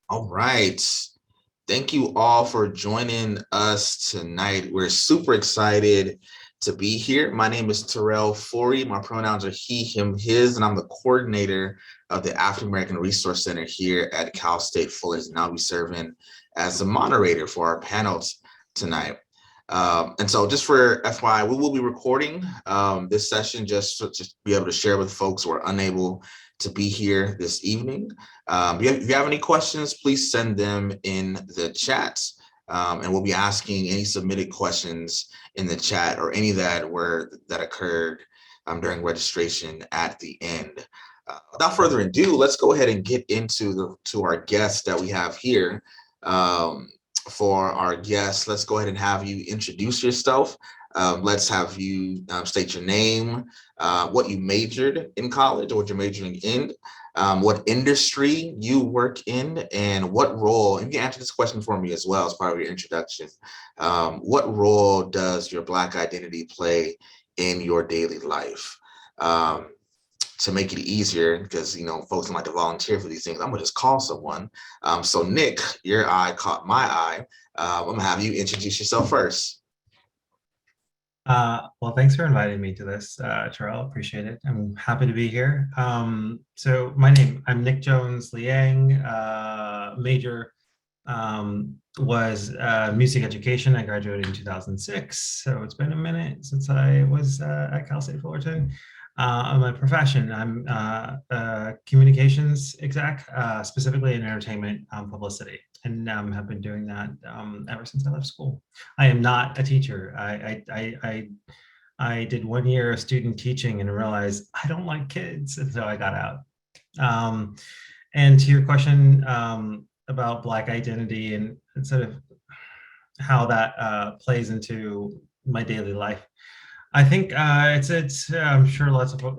All right. Thank you all for joining us tonight. We're super excited to be here. My name is Terrell Forey. My pronouns are he, him, his, and I'm the coordinator of the African American Resource Center here at Cal State Fullerton, and I'll be serving as the moderator for our panels tonight. And so just for FYI, we will be recording this session just to be able to share with folks who are unable to be here this evening. If you have any questions, please send them in the chat, and we'll be asking any submitted questions in the chat or any that occurred during registration at the end. Without further ado, let's go ahead and get into our guests that we have here. For our guests, let's go ahead and have you introduce yourself. Let's have you state your name, what you majored in college or what you're majoring in, what industry you work in, and what role, and you can answer this question for me as well as part of your introduction. What role does your Black identity play in your daily life? To make it easier, because folks like to volunteer for these things, I'm gonna just call someone. So Nick, your eye caught my eye. I'm gonna have you introduce yourself first. Well, thanks for inviting me to this, Terrell. Appreciate it. I'm happy to be here. So I'm Nick Jones-Liang. Major was music education. I graduated in 2006, so it's been a minute since I was at Cal State Fullerton. My profession, I'm a communications exec, specifically in entertainment publicity, and have been doing that ever since I left school. I am not a teacher. I did 1 year of student teaching and realized I don't like kids, and so I got out. And to your question about Black identity and sort of how that plays into my daily life, I think it's I'm sure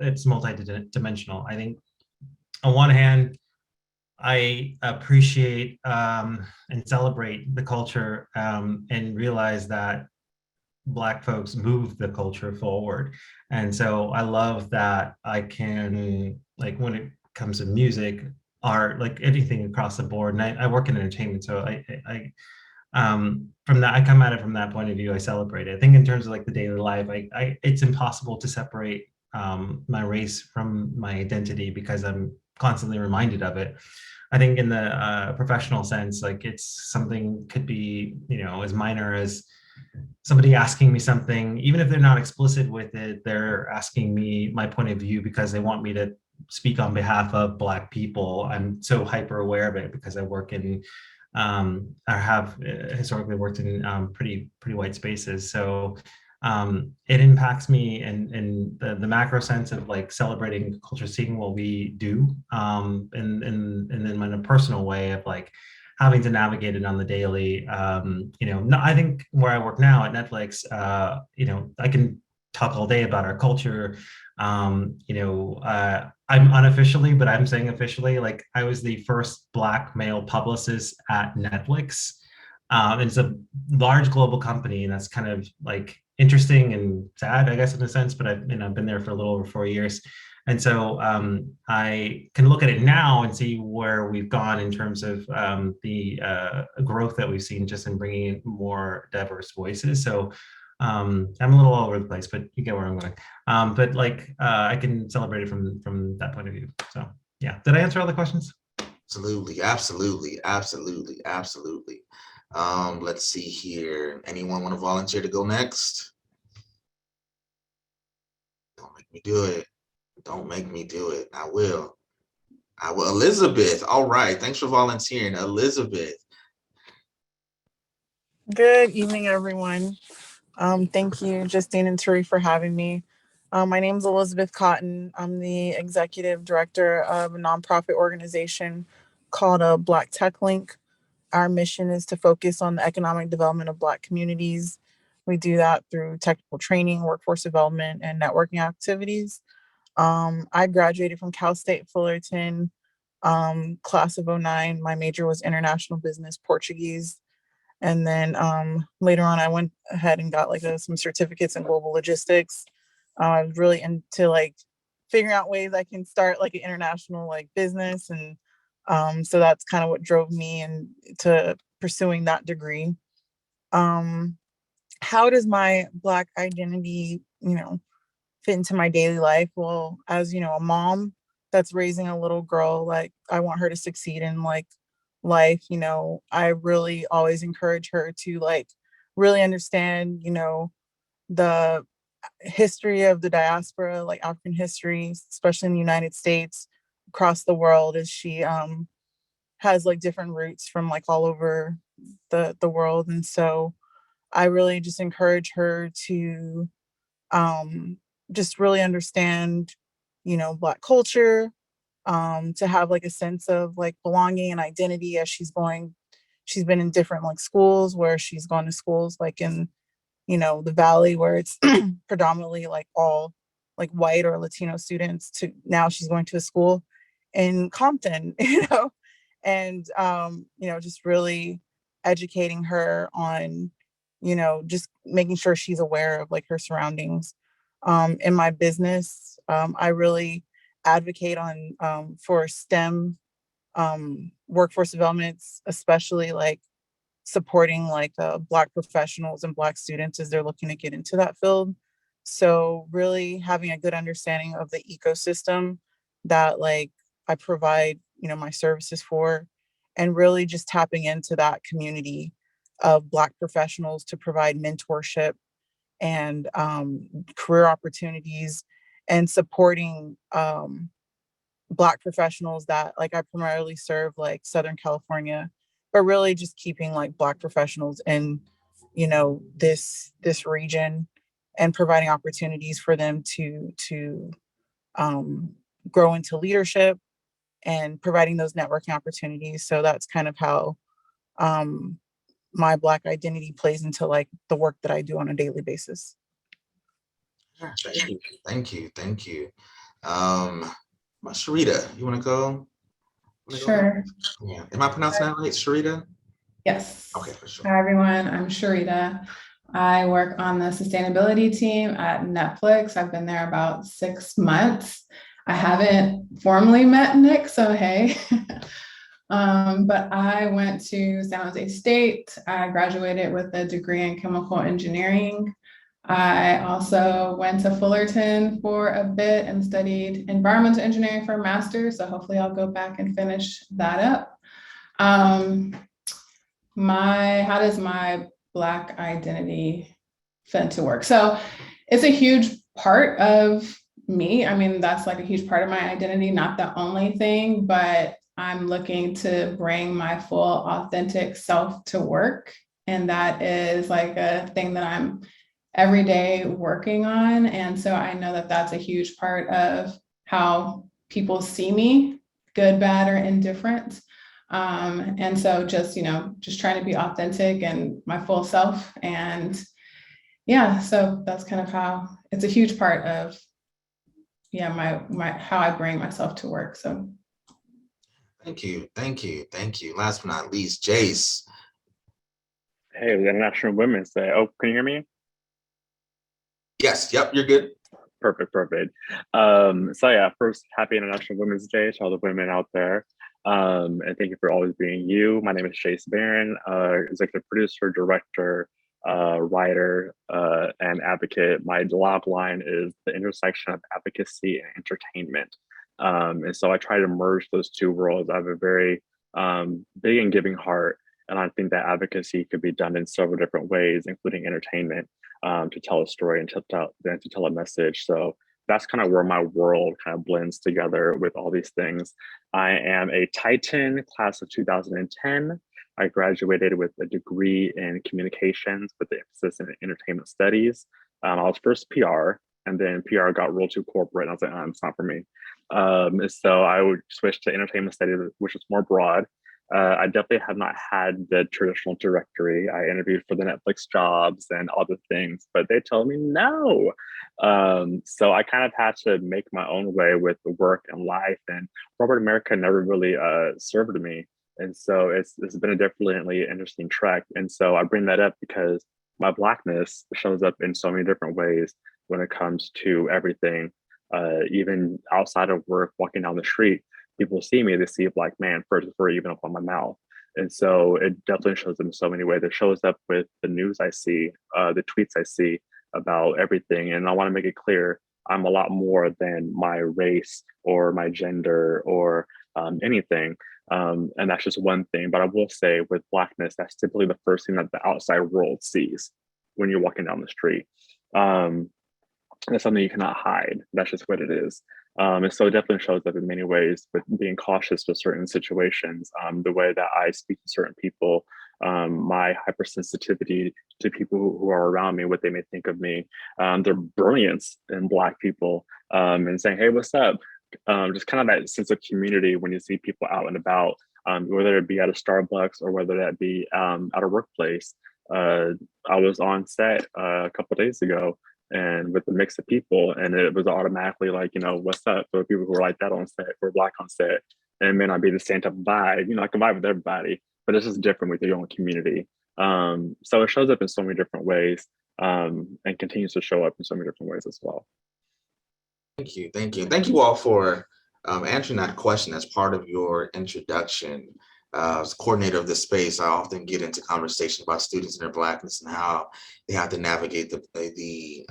it's multi-dimensional. I think on one hand, I appreciate and celebrate the culture and realize that Black folks move the culture forward. And so I love that I can, like, when it comes to music, art, like anything across the board. And I work in entertainment, so from that, I come at it from that point of view. I celebrate it. I think in terms of like the daily life, it's impossible to separate my race from my identity because I'm constantly reminded of it. I think in the professional sense, like it's something could be, as minor as somebody asking me something, even if they're not explicit with it, they're asking me my point of view because they want me to speak on behalf of Black people. I'm so hyper aware of it because I work in I have historically worked in pretty white spaces, so it impacts me in the macro sense of like celebrating culture, seeing what we do, and then in a personal way of like having to navigate it on the daily. I think where I work now at Netflix, I can talk all day about our culture. I'm unofficially, but I'm saying officially, like I was the first Black male publicist at Netflix. It's a large global company, and that's kind of like interesting and sad, I guess, in a sense, but I've been there for a little over 4 years. And so I can look at it now and see where we've gone in terms of the growth that we've seen just in bringing in more diverse voices. So I'm a little all over the place, but you get where I'm going. But like I can celebrate it from that point of view. So yeah, did I answer all the questions? Absolutely. Let's see here. Anyone want to volunteer to go next? Don't make me do it. I will. Elizabeth. All right. Thanks for volunteering, Elizabeth. Good evening, everyone. Thank you, Justine and Turi, for having me. My name is Elizabeth Cotton. I'm the executive director of a nonprofit organization called Black Tech Link. Our mission is to focus on the economic development of Black communities. We do that through technical training, workforce development, and networking activities. I graduated from Cal State Fullerton, class of '09. My major was international business, Portuguese. And then later on, I went ahead and got like some certificates in global logistics. I was really into like figuring out ways I can start like an international like business. And so that's kind of what drove me into pursuing that degree. How does my Black identity, fit into my daily life? Well, as a mom that's raising a little girl, like I want her to succeed in like life. I really always encourage her to like really understand, the history of the diaspora, like African history, especially in the United States, across the world, as she has like different roots from like all over the world. And so I really just encourage her to just really understand, Black culture, to have like a sense of like belonging and identity as she's been in different like schools where she's gone to schools like in, the Valley where it's predominantly like all like white or Latino students, to now she's going to a school in Compton, and, just really educating her on, just making sure she's aware of like her surroundings. In my business, I really advocate on for STEM workforce developments, especially like supporting like Black professionals and Black students as they're looking to get into that field. So really having a good understanding of the ecosystem that like I provide, my services for, and really just tapping into that community of Black professionals to provide mentorship and career opportunities, and supporting Black professionals that like I primarily serve like Southern California, but really just keeping like Black professionals in, this region, and providing opportunities for them to grow into leadership, and providing those networking opportunities. So that's kind of how my Black identity plays into like the work that I do on a daily basis. Yeah, thank you, thank you. Cherita, you want to go? Sure. Yeah, am I pronouncing that right, Cherita? Yes. Okay, for sure. Hi, everyone. I'm Cherita. I work on the sustainability team at Netflix. I've been there about 6 months. I haven't formally met Nick, so hey. But I went to San Jose State. I graduated with a degree in chemical engineering. I also went to Fullerton for a bit and studied environmental engineering for a master's. So hopefully I'll go back and finish that up. How does my Black identity fit into work? So it's a huge part of me. I mean, that's like a huge part of my identity, not the only thing, but I'm looking to bring my full authentic self to work. And that is like a thing that I'm every day working on. And so I know that that's a huge part of how people see me, good, bad, or indifferent. And so just trying to be authentic and my full self. And yeah, so that's kind of how it's a huge part of, my how I bring myself to work. So Thank you. Last but not least, Jayce. Hey, we got National Women's Day. Oh, can you hear me? Yes, yep, you're good. Perfect. So yeah, first, happy International Women's Day to all the women out there. And thank you for always being you. My name is Jayce Baron, executive producer, director, writer, and advocate. My log line is the intersection of advocacy and entertainment. And so I try to merge those two worlds. I have a very big and giving heart. And I think that advocacy could be done in several different ways, including entertainment, to tell a story and to tell a message. So that's kind of where my world kind of blends together with all these things. I am a Titan, class of 2010. I graduated with a degree in communications with the emphasis in entertainment studies. I was first PR, and then PR got real too corporate, and I was like, it's not for me. So I would switch to entertainment studies, which is more broad. I definitely have not had the traditional directory. I interviewed for the Netflix jobs and other things, but they told me no. So I kind of had to make my own way with work and life. And corporate America never really served me. And so it's been a definitely interesting trek. And so I bring that up because my Blackness shows up in so many different ways when it comes to everything, even outside of work, walking down the street. People see me, they see a Black man first before I even open my mouth. And so it definitely shows up in so many ways. It shows up with the news I see, the tweets I see about everything. And I want to make it clear, I'm a lot more than my race or my gender or anything. And that's just one thing. But I will say with Blackness, that's typically the first thing that the outside world sees when you're walking down the street. That's something you cannot hide. That's just what it is. And so it definitely shows up in many ways with being cautious to certain situations, the way that I speak to certain people, my hypersensitivity to people who are around me, what they may think of me, their brilliance in Black people, and saying, hey, what's up? Just kind of that sense of community when you see people out and about, whether it be at a Starbucks or whether that be at a workplace. I was on set a couple of days ago, and with a mix of people, and it was automatically like, you know, what's up? There were people who were like that on set, who were Black on set, and it may not be the same type of vibe. You know, I can vibe with everybody, but it's just different with your own community. So it shows up in so many different ways, and continues to show up in so many different ways as well. Thank you. Thank you all for answering that question as part of your introduction. As coordinator of this space, I often get into conversation about students and their Blackness and how they have to navigate the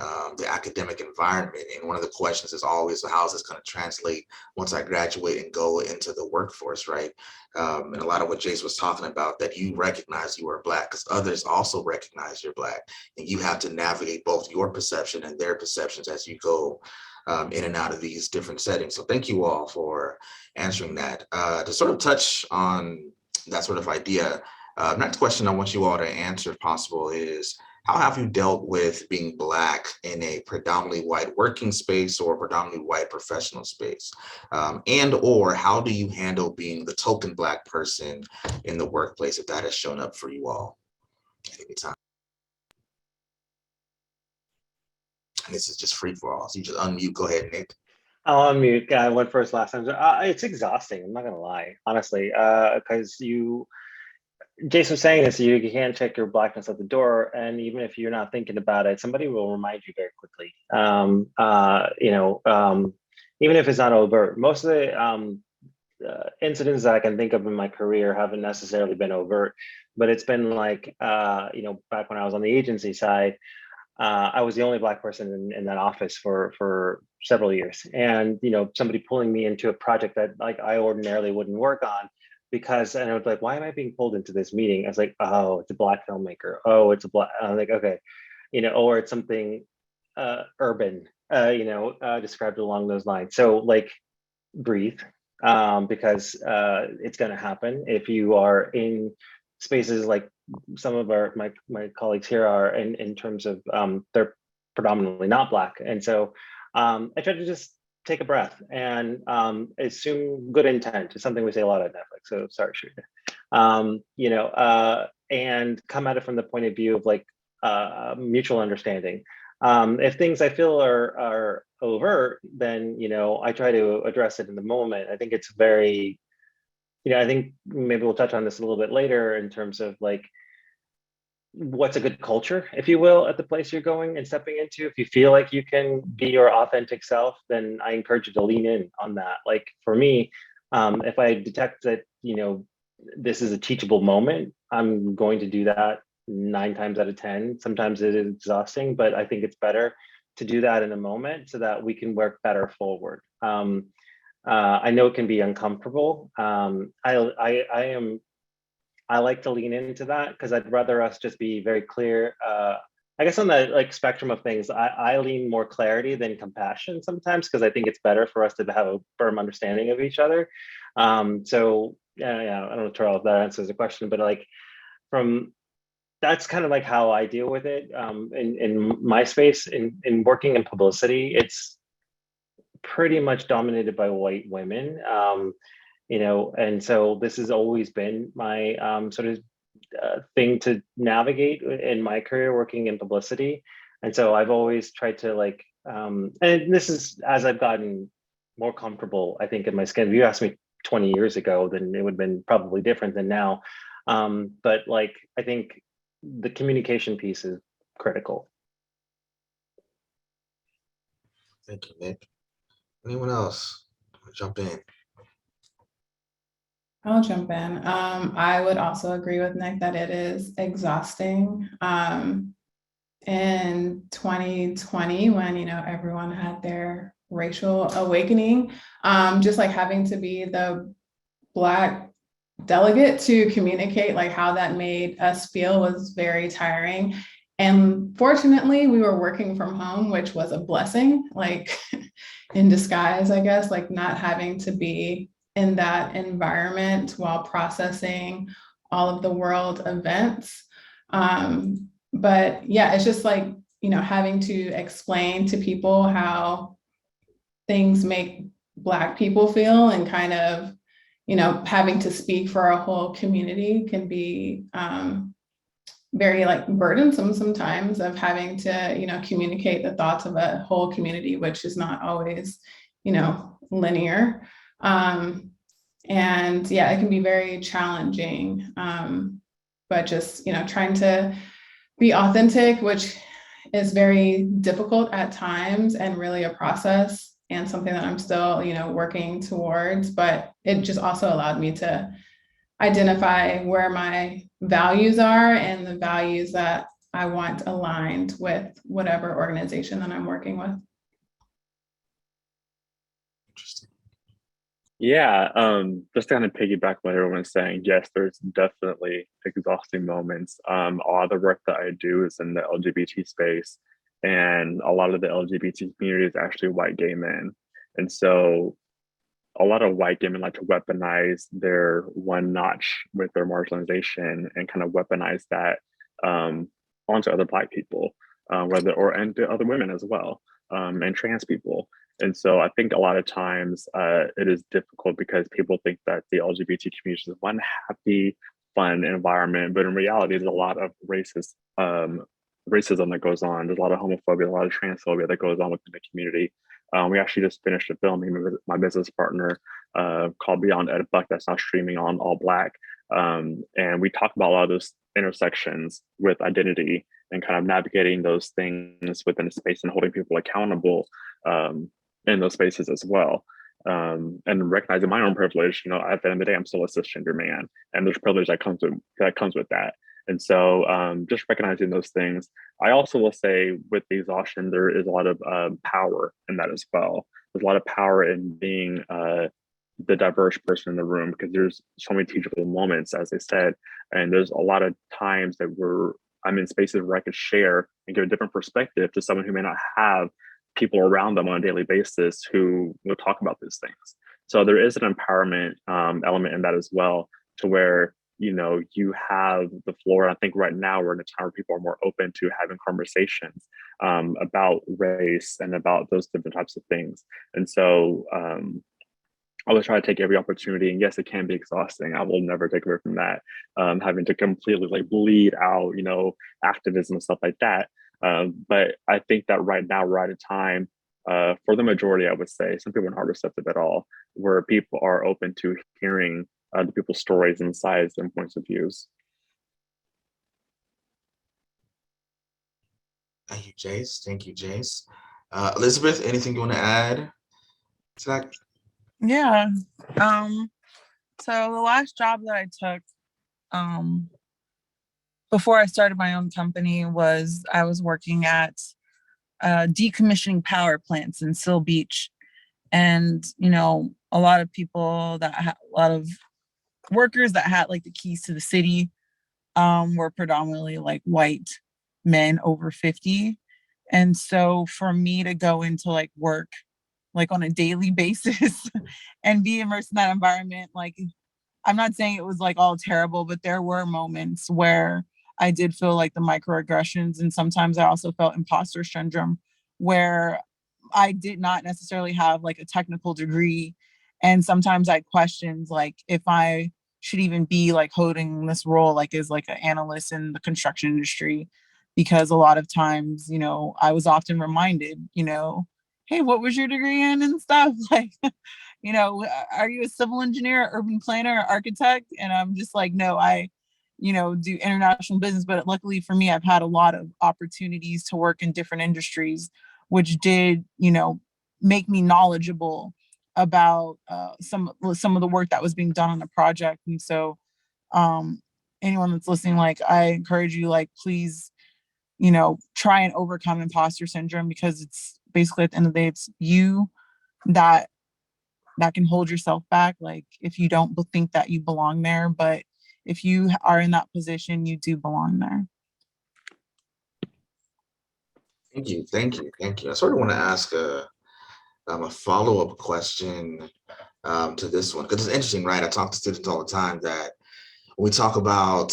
academic environment. And one of the questions is always, how is this going to translate once I graduate and go into the workforce, right? And a lot of what Jayce was talking about, that you recognize you are Black because others also recognize you're Black, and you have to navigate both your perception and their perceptions as you go in and out of these different settings. So thank you all for answering that. To sort of touch on that sort of idea, next question I want you all to answer if possible is, how have you dealt with being Black in a predominantly white working space or predominantly white professional space? And or how do you handle being the token Black person in the workplace, if that has shown up for you all at any time? And this is just free for all. So you just unmute. Go ahead, Nick. I'll unmute. I went first last time. It's exhausting. I'm not gonna lie, honestly, because Jayce was saying this. You can't check your Blackness at the door, and even if you're not thinking about it, somebody will remind you very quickly. Even if it's not overt. Most of the incidents that I can think of in my career haven't necessarily been overt, but it's been like, back when I was on the agency side. I was the only Black person in that office for several years, and somebody pulling me into a project that like I ordinarily wouldn't work on, and I was like, why am I being pulled into this meeting? I was like, oh, it's a Black filmmaker. Oh, it's a Black. I'm like, okay, or it's something urban, described along those lines. So like, breathe, because it's going to happen if you are in spaces like some of my colleagues here are in terms of they're predominantly not Black. And so I try to just take a breath and assume good intent is something we say a lot at Netflix. So sorry, Cherita. And come at it from the point of view of like mutual understanding. If things I feel are overt, then I try to address it in the moment. I think it's very, I think maybe we'll touch on this a little bit later in terms of like, what's a good culture, if you will, at the place you're going and stepping into. If you feel like you can be your authentic self, then I encourage you to lean in on that. Like for me, if I detect that, this is a teachable moment, I'm going to do that 9 times out of 10. Sometimes it is exhausting, but I think it's better to do that in a moment so that we can work better forward. I know it can be uncomfortable. I like to lean into that because I'd rather us just be very clear. I guess on the like spectrum of things, I lean more clarity than compassion sometimes because I think it's better for us to have a firm understanding of each other. So yeah, I don't know, Terrell, if that answers the question, but like that's kind of like how I deal with it. In my space, in working in publicity, it's pretty much dominated by white women. and so this has always been my sort of thing to navigate in my career working in publicity. And so I've always tried to like, and this is as I've gotten more comfortable, I think, in my skin. If you asked me 20 years ago, then it would have been probably different than now. But like, I think the communication piece is critical. Thank you, Nick. Anyone else? Jump in. I'll jump in. I would also agree with Nick that it is exhausting. In 2020, when everyone had their racial awakening, just like having to be the Black delegate to communicate like how that made us feel was very tiring. And fortunately, we were working from home, which was a blessing, like in disguise, I guess, like not having to be in that environment while processing all of the world events. But yeah, it's just like, having to explain to people how things make Black people feel, and kind of, having to speak for a whole community can be very like burdensome sometimes, of having to, communicate the thoughts of a whole community, which is not always, linear. And yeah, it can be very challenging, but just, trying to be authentic, which is very difficult at times and really a process and something that I'm still, working towards. But it just also allowed me to identify where my values are and the values that I want aligned with whatever organization that I'm working with. Interesting. Yeah, just to kind of piggyback what everyone's saying, yes, there's definitely exhausting moments. A lot of the work that I do is in the LGBT space, and a lot of the LGBT community is actually white gay men. And so a lot of white gay men like to weaponize their one notch with their marginalization and kind of weaponize that onto other Black people, and to other women as well, and trans people. And so I think a lot of times it is difficult because people think that the LGBT community is one happy, fun environment, but in reality, there's a lot of racism that goes on. There's a lot of homophobia, a lot of transphobia that goes on within the community. We actually just finished a film with my business partner called Beyond Ed Buck that's now streaming on All Black. And we talk about a lot of those intersections with identity and kind of navigating those things within a space and holding people accountable in those spaces as well. And recognizing my own privilege, at the end of the day, I'm still a cisgender man, and there's privilege that comes with that. And so just recognizing those things. I also will say with the exhaustion, there is a lot of power in that as well. There's a lot of power in being the diverse person in the room, because there's so many teachable moments, as they said, and there's a lot of times that I'm in spaces where I could share and give a different perspective to someone who may not have people around them on a daily basis who will talk about these things. So there is an empowerment element in that as well, to where you have the floor. I think right now we're in a time where people are more open to having conversations about race and about those different types of things. And so I always try to take every opportunity, and yes, it can be exhausting. I will never take away from that. Having to completely like bleed out, activism and stuff like that. But I think that right now we're at a time, for the majority, I would say, some people aren't receptive at all, where people are open to hearing the people's stories and sides and points of views. Thank you, Jayce. Thank you, Jayce. Elizabeth, anything you want to add to that? Yeah. So the last job that I took before I started my own company was I was working at decommissioning power plants in Seal Beach. And, a lot of people a lot of workers that had like the keys to the city were predominantly like white men over 50. And so for me to go into like work like on a daily basis and be immersed in that environment, like I'm not saying it was like all terrible, but there were moments where I did feel like the microaggressions, and sometimes I also felt imposter syndrome, where I did not necessarily have like a technical degree, And sometimes I questioned like if I should even be like holding this role like as like an analyst in the construction industry, because a lot of times, I was often reminded, hey, what was your degree in and stuff? Like, are you a civil engineer, urban planner, architect? And I'm just like, no, I, do international business. But luckily for me, I've had a lot of opportunities to work in different industries, which did, make me knowledgeable about some of the work that was being done on the project. And so um, anyone that's listening, like I encourage you, like, please, try and overcome imposter syndrome, because it's basically at the end of the day, it's you that can hold yourself back. Like if you don't think that you belong there, but if you are in that position, you do belong there. Thank you, thank you, thank you. I sort of want to ask a follow-up question to this one, because it's interesting, right? I talk to students all the time that when we talk about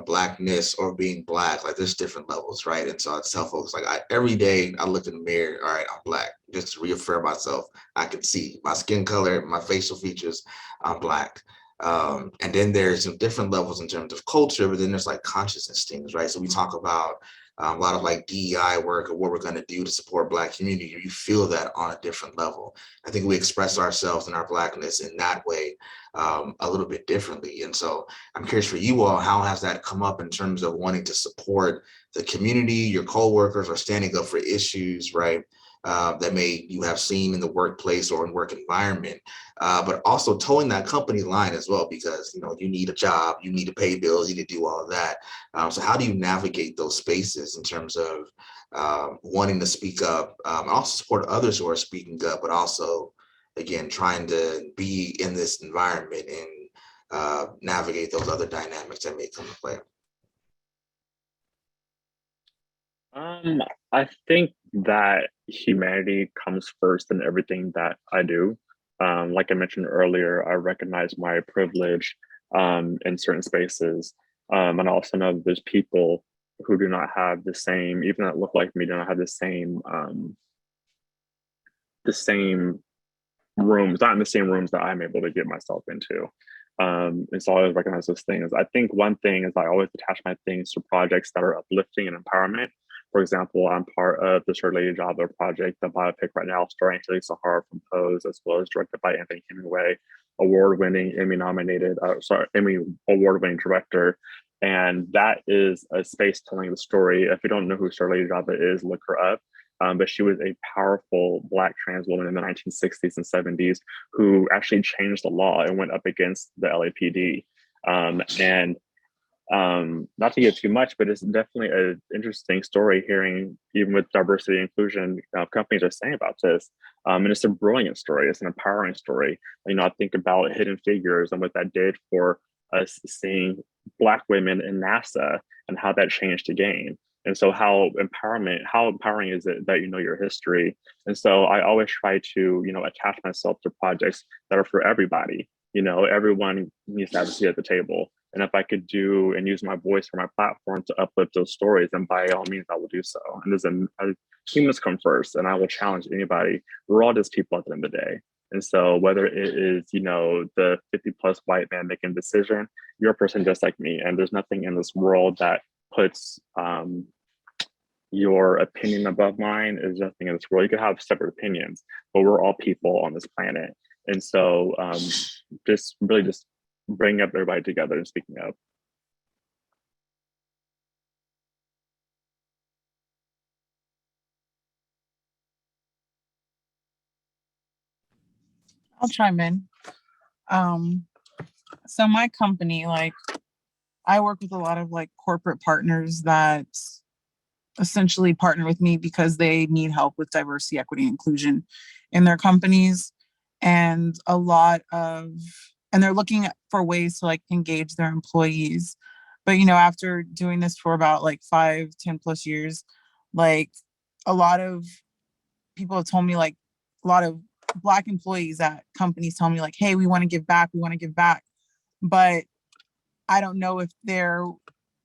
Blackness or being Black, like there's different levels, right? And so I tell folks, like every day I look in the mirror, all right, I'm Black, just to reaffirm myself. I can see my skin color, my facial features, I'm Black. And then there's some different levels in terms of culture, but then there's like consciousness things, right? So we talk about a lot of like DEI work or what we're going to do to support Black community. You feel that on a different level. I think we express ourselves and our Blackness in that way a little bit differently. And so I'm curious for you all, how has that come up in terms of wanting to support the community, your coworkers, or standing up for issues, right? That you have seen in the workplace or in work environment, but also towing that company line as well, because you need a job, you need to pay bills, you need to do all of that. So how do you navigate those spaces in terms of wanting to speak up, and also support others who are speaking up, but also, again, trying to be in this environment and navigate those other dynamics that may come to play? I think that humanity comes first in everything that I do. Like I mentioned earlier, I recognize my privilege in certain spaces. And I also know that there's people who do not have the same, even that look like me, do not have the same rooms, not in the same rooms that I'm able to get myself into. And so I always recognize those things. I think one thing is I always attach my things to projects that are uplifting and empowerment. For example, I'm part of the Sir Lady Java project, the biopic right now, starring Jayce Baron from Pose, as well as directed by Anthony Hemingway, award-winning, Emmy award-winning director. And that is a space telling the story. If you don't know who Sir Lady Java is, look her up. But she was a powerful Black trans woman in the 1960s and 70s who actually changed the law and went up against the LAPD. Not to get too much, but it's definitely an interesting story hearing, even with diversity and inclusion, companies are saying about this. And it's a brilliant story. It's an empowering story. I think about Hidden Figures and what that did for us seeing Black women in NASA and how that changed the game. And so how empowering is it that you know your history? And so I always try to, attach myself to projects that are for everybody. Everyone needs to have a seat at the table. And if I could do and use my voice for my platform to uplift those stories, then by all means, I will do so. And there's humans come first, and I will challenge anybody. We're all just people at the end of the day. And so whether it is, the 50+ white man making a decision, you're a person just like me. And there's nothing in this world that puts your opinion above mine. Is nothing in this world. You could have separate opinions, but we're all people on this planet. And so just bring up everybody together and speaking up. I'll chime in. So my company, I work with a lot of corporate partners that essentially partner with me because they need help with diversity, equity, and inclusion in their companies. And and they're looking for ways to engage their employees. But, after doing this for about 5-10+ years, a lot of people have told me, a lot of Black employees at companies tell me hey, we want to give back. But I don't know if they're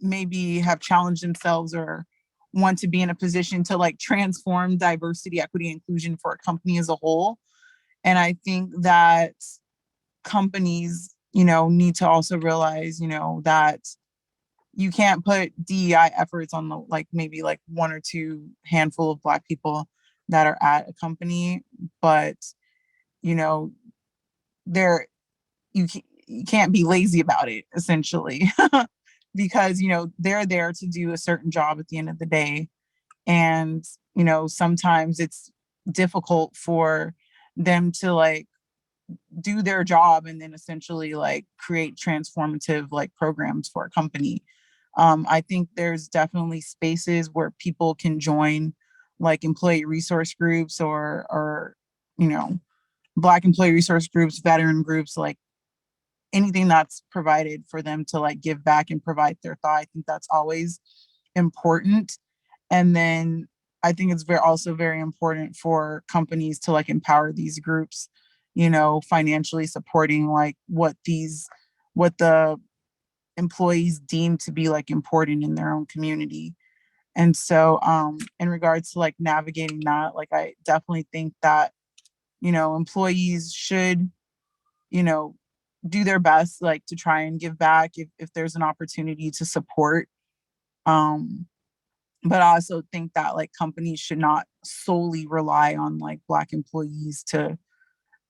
maybe have challenged themselves or want to be in a position to transform diversity, equity, inclusion for a company as a whole. And I think that companies, need to also realize, that you can't put DEI efforts on the maybe one or two handful of Black people that are at a company, but there you can't be lazy about it, essentially, because they're there to do a certain job at the end of the day, and sometimes it's difficult for them to do their job and then essentially create transformative programs for a company. I think there's definitely spaces where people can join employee resource groups or Black employee resource groups, veteran groups, anything that's provided for them to give back and provide their thought. I think that's always important. And then I think it's also very important for companies to empower these groups, financially supporting what the employees deem to be important in their own community. And so in regards to navigating that, I definitely think that, employees should, do their best to try and give back if there's an opportunity to support. But I also think that companies should not solely rely on Black employees to,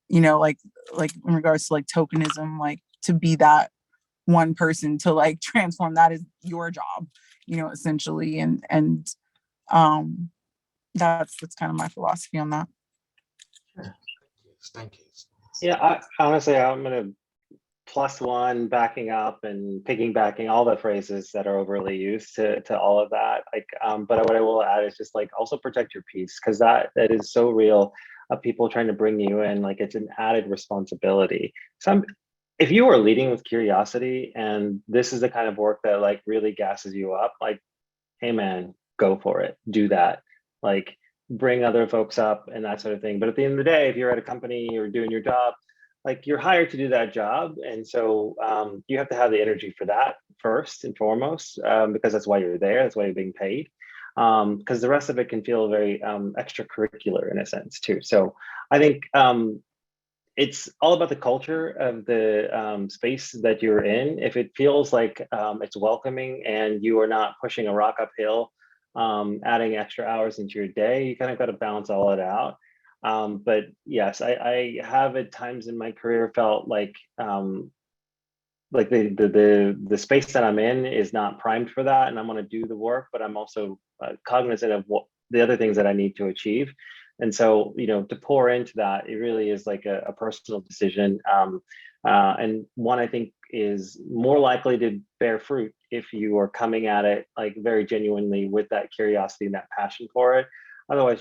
in regards to tokenism, to be that one person to transform. That is your job, essentially. And that's kind of my philosophy on that. Thank you. Yeah, honestly, I'm going to +1 backing up and piggybacking all the phrases that are overly used to all of that. But what I will add is just also protect your peace, because that is so real, of people trying to bring you in. It's an added responsibility. If you are leading with curiosity and this is the kind of work that really gasses you up, hey man, go for it, do that. Bring other folks up and that sort of thing. But at the end of the day, if you're at a company, you're doing your job, you're hired to do that job. And so you have to have the energy for that first and foremost, because that's why you're there, that's why you're being paid. Because the rest of it can feel very extracurricular in a sense too. So I think it's all about the culture of the space that you're in. If it feels like it's welcoming and you are not pushing a rock uphill, adding extra hours into your day, you kind of got to balance all it out. But yes, I have at times in my career felt like the space that I'm in is not primed for that, and I'm going to do the work, but I'm also cognizant of what the other things that I need to achieve. And so, to pour into that, it really is a personal decision, and one I think is more likely to bear fruit if you are coming at it very genuinely with that curiosity and that passion for it. Otherwise,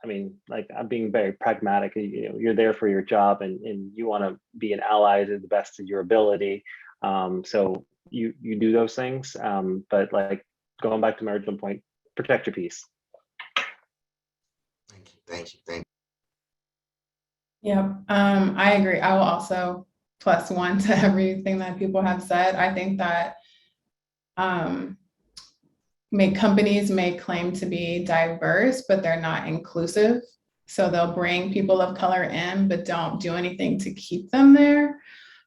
I'm being very pragmatic. You're there for your job, and you want to be an ally to the best of your ability. So you do those things, but going back to my original point, protect your peace. Thank you. Yep, I agree. I will also +1 to everything that people have said. I think that companies may claim to be diverse, but they're not inclusive. So they'll bring people of color in, but don't do anything to keep them there.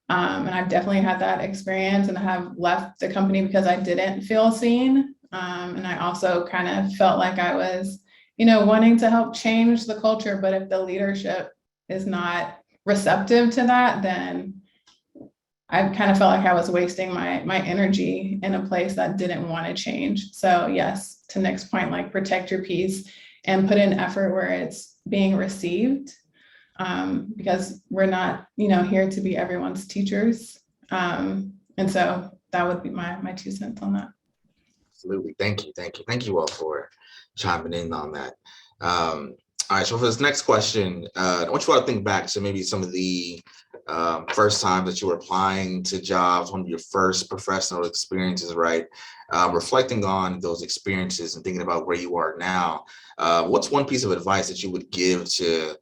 And I've definitely had that experience, and I have left the company because I didn't feel seen. And I also kind of felt like I was, wanting to help change the culture, but if the leadership is not receptive to that, then I kind of felt like I was wasting my energy in a place that didn't want to change. So yes, to Nick's point, protect your peace and put in effort where it's being received, because we're not, here to be everyone's teachers. And so that would be my 2 cents on that. Absolutely. Thank you all for chiming in on that. All right, so for this next question, I want you all to think back to maybe some of the first time that you were applying to jobs, one of your first professional experiences, right? Reflecting on those experiences and thinking about where you are now, what's one piece of advice that you would give to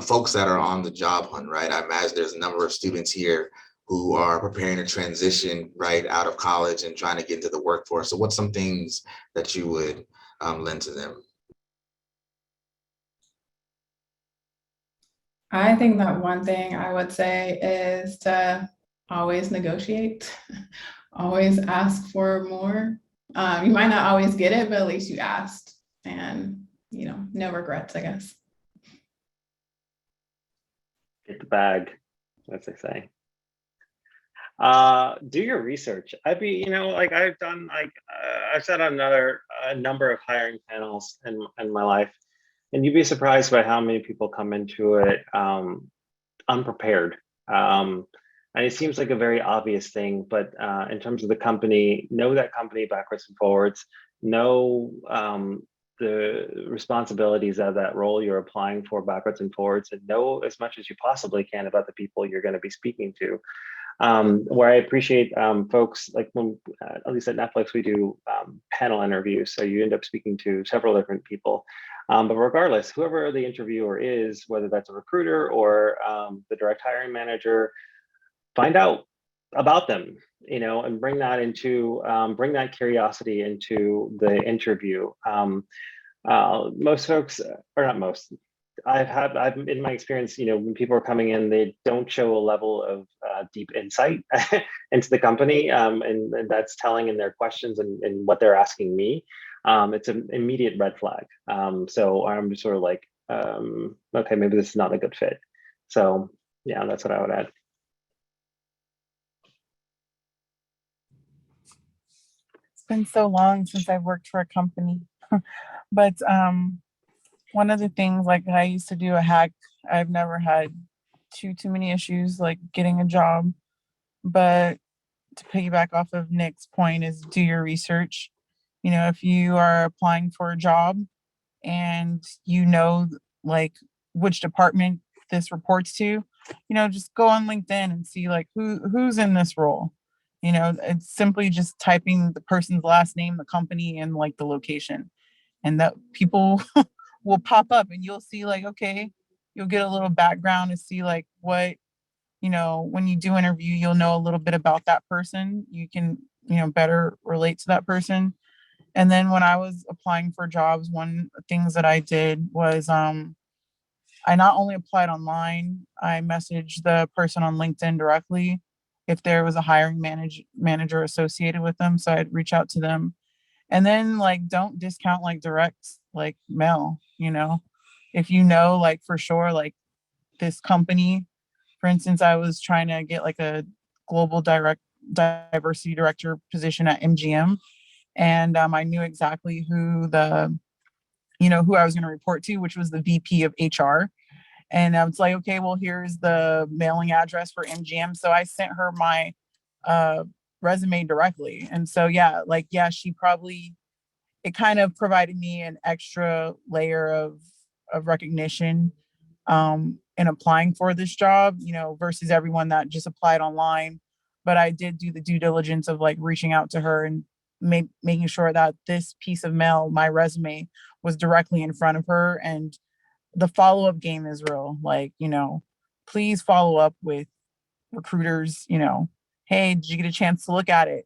folks that are on the job hunt, right? I imagine there's a number of students here who are preparing to transition right out of college and trying to get into the workforce. So what's some things that you would lend to them? I think that one thing I would say is to always negotiate, always ask for more. You might not always get it, but at least you asked, and no regrets, I guess. Get the bag, as they say. Do your research. I've done I've sat on a number of hiring panels in my life, and you'd be surprised by how many people come into it unprepared. And it seems like a very obvious thing, but in terms of the company, know that company backwards and forwards, know the responsibilities of that role you're applying for backwards and forwards, and know as much as you possibly can about the people you're going to be speaking to. Where I appreciate folks, like when, at least at Netflix, we do panel interviews. So you end up speaking to several different people. But regardless, whoever the interviewer is, whether that's a recruiter or the direct hiring manager, find out about them, and bring that curiosity into the interview. Most folks, or not most, I've in my experience, when people are coming in, they don't show a level of deep insight into the company, and that's telling in their questions and what they're asking me. It's an immediate red flag. So I'm just sort of like, okay, maybe this is not a good fit. So yeah, that's what I would add. It's been so long since I've worked for a company, but one of the things, like I used to do a hack, I've never had too many issues like getting a job, but to piggyback off of Nick's point is do your research. If you are applying for a job and like which department this reports to, just go on LinkedIn and see like who's in this role. It's simply just typing the person's last name, the company, and like the location, and that people will pop up, and you'll see like, okay, you'll get a little background to see like what, when you do interview, you'll know a little bit about that person. You can, better relate to that person. And then when I was applying for jobs, one of the things that I did was I not only applied online, I messaged the person on LinkedIn directly if there was a hiring manager associated with them. So I'd reach out to them. And then like don't discount like direct like mail, if like for sure like this company, for instance, I was trying to get like a global diversity director position at MGM, and I knew exactly who who I was going to report to, which was the VP of HR. And I was like, okay, well, here's the mailing address for MGM. So I sent her my resume directly. And so, yeah, she probably, it kind of provided me an extra layer of recognition in applying for this job, versus everyone that just applied online. But I did do the due diligence of like reaching out to her and making sure that this piece of mail, my resume, was directly in front of her. And the follow-up game is real. Like, please follow up with recruiters, hey, did you get a chance to look at it?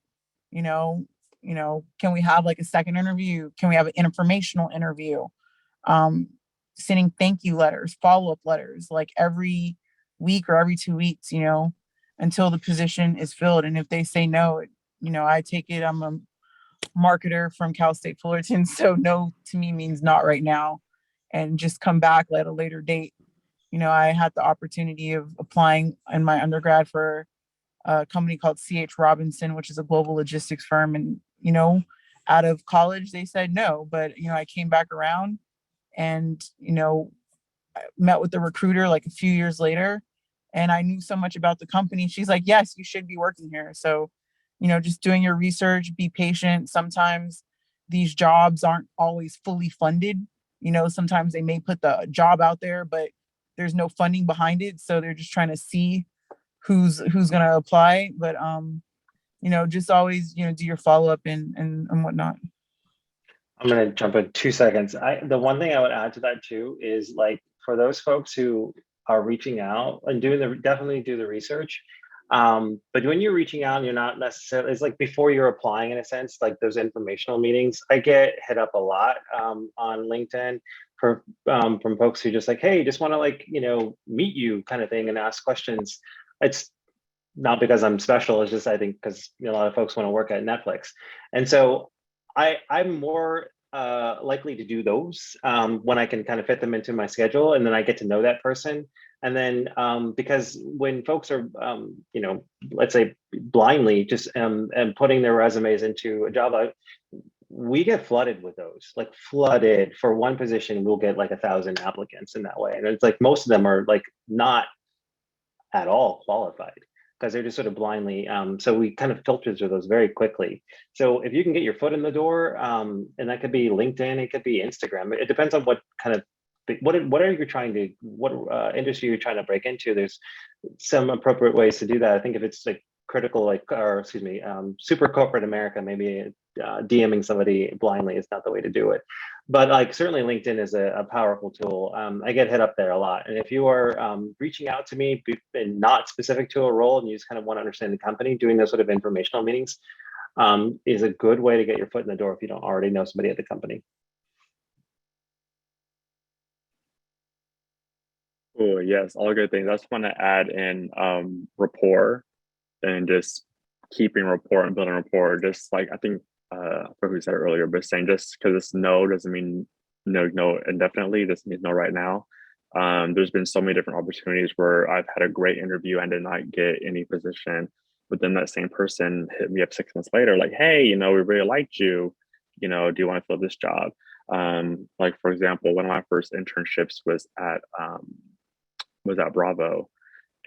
Can we have like a second interview? Can we have an informational interview? Sending thank you letters, follow-up letters, like every week or every 2 weeks, until the position is filled. And if they say no, I take it, I'm a marketer from Cal State Fullerton. So no to me means not right now, and just come back at a later date. I had the opportunity of applying in my undergrad for a company called C.H. Robinson, which is a global logistics firm. And, out of college, they said no, but, I came back around and, I met with the recruiter like a few years later, and I knew so much about the company. She's like, yes, you should be working here. So, just doing your research, be patient. Sometimes these jobs aren't always fully funded. Sometimes they may put the job out there, but there's no funding behind it. So they're just trying to see who's going to apply. But, just always, do your follow-up and whatnot. I'm going to jump in 2 seconds. The one thing I would add to that too is like for those folks who are reaching out and definitely do the research. But when you're reaching out, you're not necessarily, it's like before you're applying in a sense, like those informational meetings. I get hit up a lot on LinkedIn from folks who just like, hey, just want to like, meet you kind of thing and ask questions. It's not because I'm special, it's just I think because a lot of folks want to work at Netflix. And so I'm more likely to do those when I can kind of fit them into my schedule and then I get to know that person. And then because when folks are, let's say blindly just and putting their resumes into a job, we get flooded with those, like flooded. For one position, we'll get like 1,000 applicants in that way. And it's like most of them are like not at all qualified because they're just sort of blindly. So we kind of filter through those very quickly. So if you can get your foot in the door, and that could be LinkedIn, it could be Instagram. It depends on what kind of what industry you're trying to break into. There's some appropriate ways to do that. I think if it's like critical, super corporate America, maybe DMing somebody blindly is not the way to do it. But like certainly LinkedIn is a powerful tool. I get hit up there a lot. And if you are reaching out to me and not specific to a role and you just kind of want to understand the company, doing those sort of informational meetings is a good way to get your foot in the door if you don't already know somebody at the company. Oh, yes, all good things. I just want to add in rapport and just keeping rapport and building rapport. Just like I think I forgot who said it earlier, but saying just because it's no doesn't mean no indefinitely, just means no right now. There's been so many different opportunities where I've had a great interview and did not get any position, but then that same person hit me up 6 months later, like, hey, we really liked you. Do you want to fill this job? Like for example, one of my first internships was at Bravo,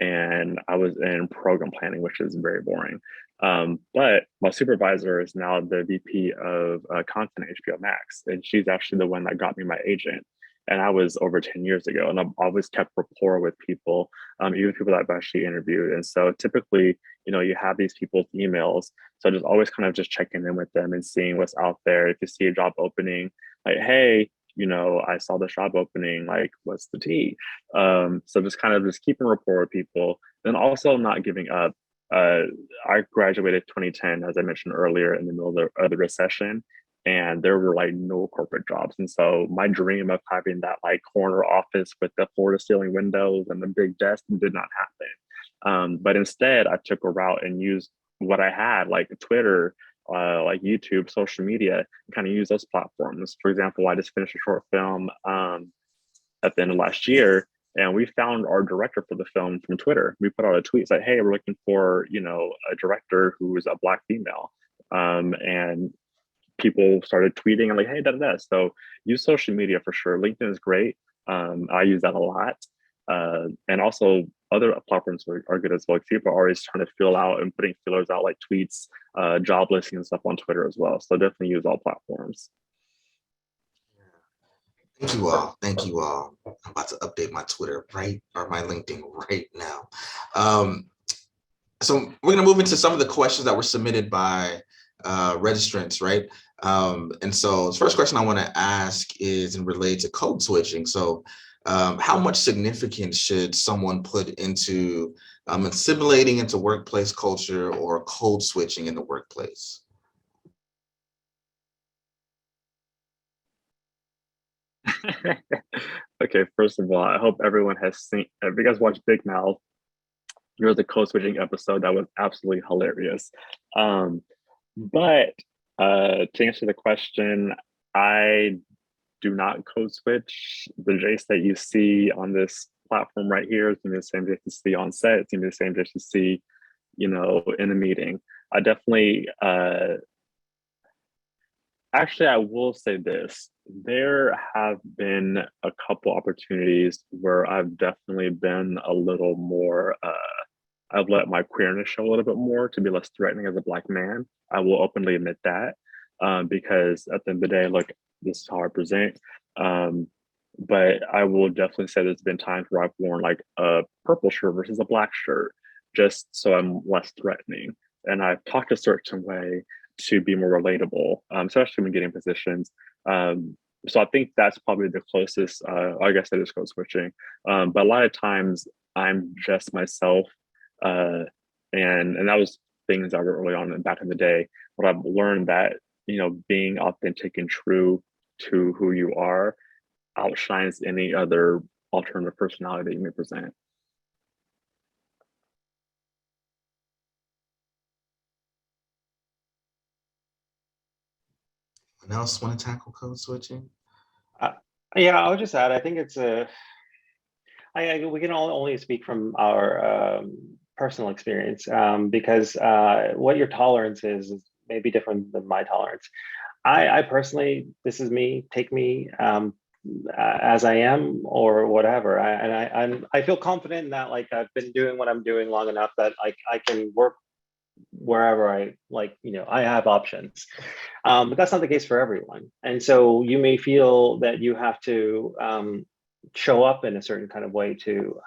and I was in program planning, which is very boring. But my supervisor is now the VP of content at HBO Max, and she's actually the one that got me my agent. And I was over 10 years ago, and I've always kept rapport with people, even people that I've actually interviewed. And so typically, you have these people's emails. So just always kind of just checking in with them and seeing what's out there. If you see a job opening, like, hey, I saw the job opening, like, what's the tea? So just kind of just keeping rapport with people, and also not giving up. I graduated 2010, as I mentioned earlier, in the middle of the recession, and there were like no corporate jobs. And so my dream of having that like corner office with the floor to ceiling windows and the big desk did not happen. But instead, I took a route and used what I had, like Twitter, like YouTube, social media, and kind of use those platforms. For example, I just finished a short film at the end of last year, and we found our director for the film from Twitter. We put out a tweet like, hey, we're looking for, a director who is a Black female. And people started tweeting and like, hey, da. So use social media for sure. LinkedIn is great. I use that a lot. And also other platforms are good as well. People are always trying to fill out and putting fillers out like tweets, job listings and stuff on Twitter as well. So definitely use all platforms. Thank you all. Thank you all. I'm about to update my Twitter my LinkedIn right now. So we're going to move into some of the questions that were submitted by registrants, right? And so the first question I want to ask is in related to code switching. So how much significance should someone put into assimilating into workplace culture or code switching in the workplace? Okay, first of all, I hope everyone has seen, if you guys watched Big Mouth, there was a code switching episode that was absolutely hilarious. But to answer the question, I do not code switch. The Jayce that you see on this platform right here is gonna be the same Jayce you see on set. It's gonna be the same Jayce you see, in a meeting. I definitely, actually, I will say this. There have been a couple opportunities where I've definitely been a little more, I've let my queerness show a little bit more to be less threatening as a Black man. I will openly admit that, because at the end of the day, look, this is how I present. But I will definitely say there's been times where I've worn like a purple shirt versus a black shirt, just so I'm less threatening. And I've talked a certain way to be more relatable, especially when getting positions. So I think that's probably the closest, I guess it is code switching. But a lot of times I'm just myself. And that was things that were early on back in the day. But I've learned that, being authentic and true to who you are outshines any other alternative personality that you may present. Anyone else want to tackle code switching? Yeah, I'll just add, I think it's we can only speak from our personal experience, because what your tolerance is may be different than my tolerance. I personally, this is me, take me as I am or whatever. I feel confident in that, like, I've been doing what I'm doing long enough that I can work wherever I like, I have options. But that's not the case for everyone. And so you may feel that you have to show up in a certain kind of way to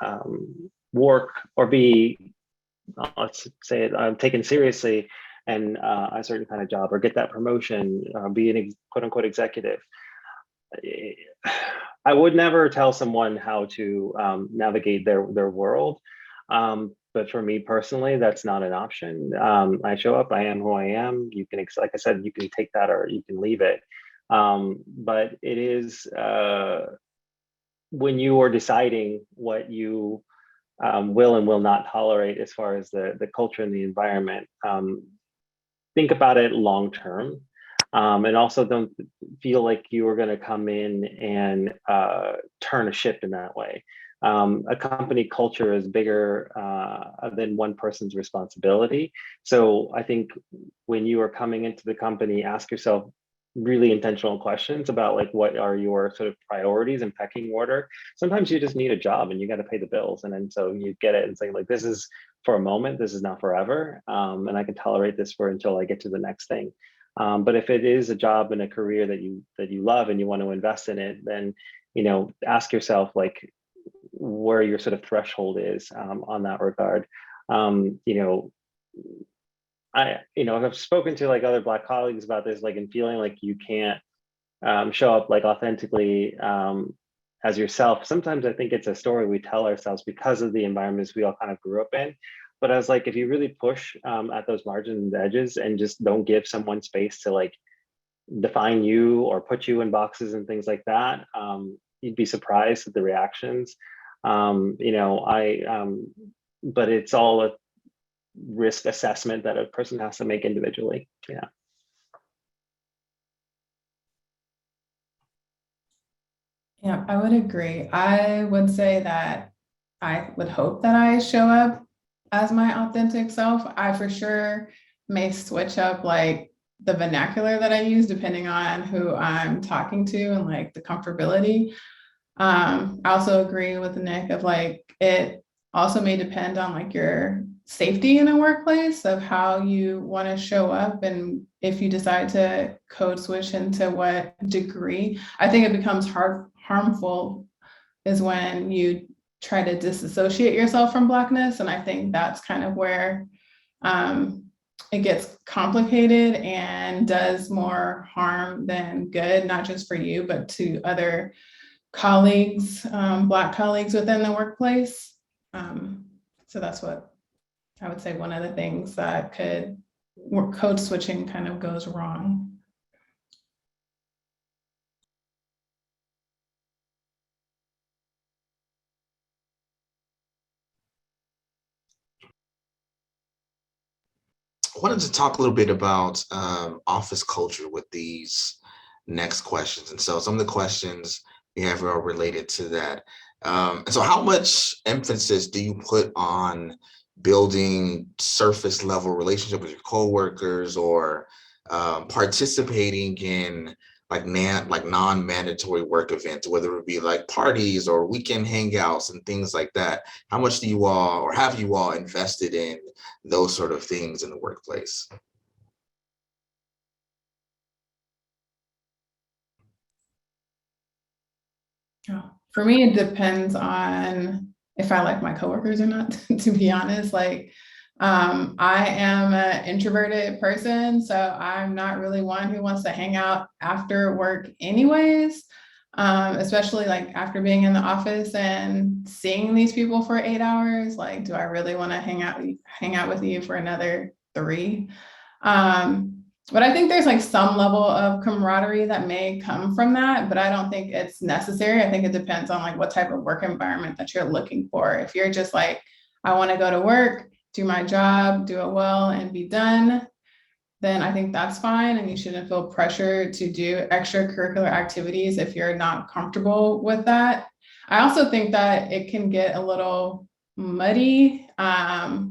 work or be, let's say it, taken seriously in a certain kind of job, or get that promotion, be an quote unquote executive. I would never tell someone how to navigate their world. But for me personally, that's not an option. I show up, I am who I am. You can, like I said, you can take that or you can leave it. But it is when you are deciding what you will and will not tolerate as far as the culture and the environment, think about it long term. And also don't feel like you are going to come in and turn a ship in that way. A company culture is bigger than one person's responsibility. So I think when you are coming into the company, ask yourself really intentional questions about, like, what are your sort of priorities and pecking order. Sometimes you just need a job and you got to pay the bills, and then so you get it and say, like, this is for a moment, this is not forever, and I can tolerate this for until I get to the next thing. But if it is a job and a career that you love and you want to invest in it, then ask yourself, like, where your sort of threshold is on that regard. I've spoken to, like, other Black colleagues about this, like, and feeling like you can't show up, like, authentically as yourself. Sometimes I think it's a story we tell ourselves because of the environments we all kind of grew up in. But I was like, if you really push at those margins and edges and just don't give someone space to, like, define you or put you in boxes and things like that, you'd be surprised at the reactions. But it's all a risk assessment that a person has to make individually. Yeah. Yeah, I would agree. I would say that I would hope that I show up as my authentic self. I for sure may switch up, like, the vernacular that I use depending on who I'm talking to and, like, the comfortability. I also agree with Nick of, like, it also may depend on, like, your safety in a workplace of how you want to show up, and if you decide to code switch, into what degree. I think it becomes harmful is when you try to disassociate yourself from Blackness, and I think that's kind of where it gets complicated and does more harm than good, not just for you, but to other colleagues, Black colleagues within the workplace. So that's what I would say one of the things that code switching kind of goes wrong. I wanted to talk a little bit about office culture with these next questions. And so some of the questions we have are related to that. And so how much emphasis do you put on building surface level relationship with your coworkers, or participating in like non-mandatory work events, whether it be like parties or weekend hangouts and things like that? How much do you all, or have you all, invested in those sort of things in the workplace? For me, it depends on if I like my coworkers or not, to be honest. Like, I am an introverted person, so I'm not really one who wants to hang out after work anyways. especially like after being in the office and seeing these people for 8 hours. Like, do I really want to hang out with you for another 3? But I think there's like some level of camaraderie that may come from that, but I don't think it's necessary. I think it depends on like what type of work environment that you're looking for. If you're just like, I want to go to work, do my job, do it well, and be done, then I think that's fine. And you shouldn't feel pressure to do extracurricular activities if you're not comfortable with that. I also think that it can get a little muddy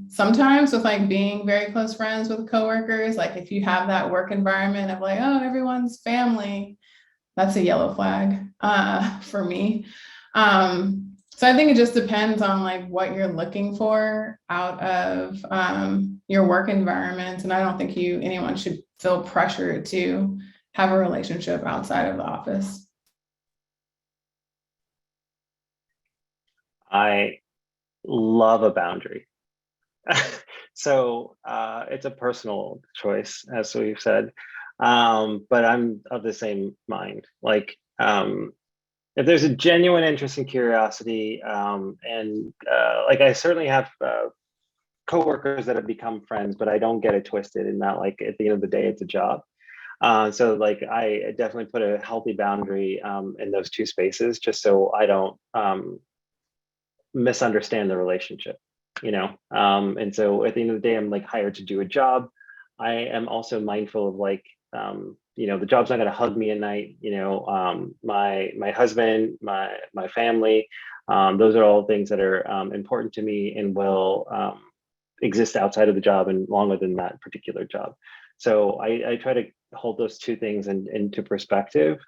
sometimes with like being very close friends with coworkers. Like if you have that work environment of like, oh, everyone's family, that's a yellow flag for me. So I think it just depends on like what you're looking for out of your work environment. And I don't think anyone should feel pressure to have a relationship outside of the office. I love a boundary. So it's a personal choice, as we've said. But I'm of the same mind. Like, if there's a genuine interest and curiosity, and like I certainly have coworkers that have become friends, but I don't get it twisted in that, like, at the end of the day, it's a job. So like I definitely put a healthy boundary in those two spaces, just so I don't misunderstand the relationship, you know? And so at the end of the day, I'm like hired to do a job. I am also mindful of like, you know, the job's not going to hug me at night. You know, my husband, my family, those are all things that are important to me and will exist outside of the job and longer than that particular job. So I try to hold those two things into perspective.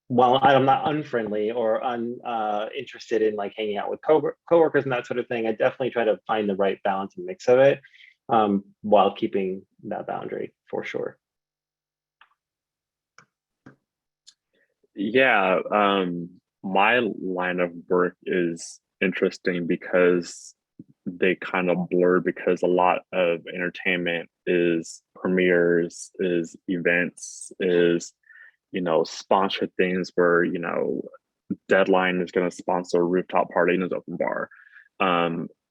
While I'm not unfriendly or uninterested in like hanging out with coworkers and that sort of thing, I definitely try to find the right balance and mix of it, while keeping that boundary for sure. Yeah, my line of work is interesting because they kind of blur, because a lot of entertainment is premieres, is events, is, you know, sponsored things where, you know, Deadline is going to sponsor a rooftop party in his open bar.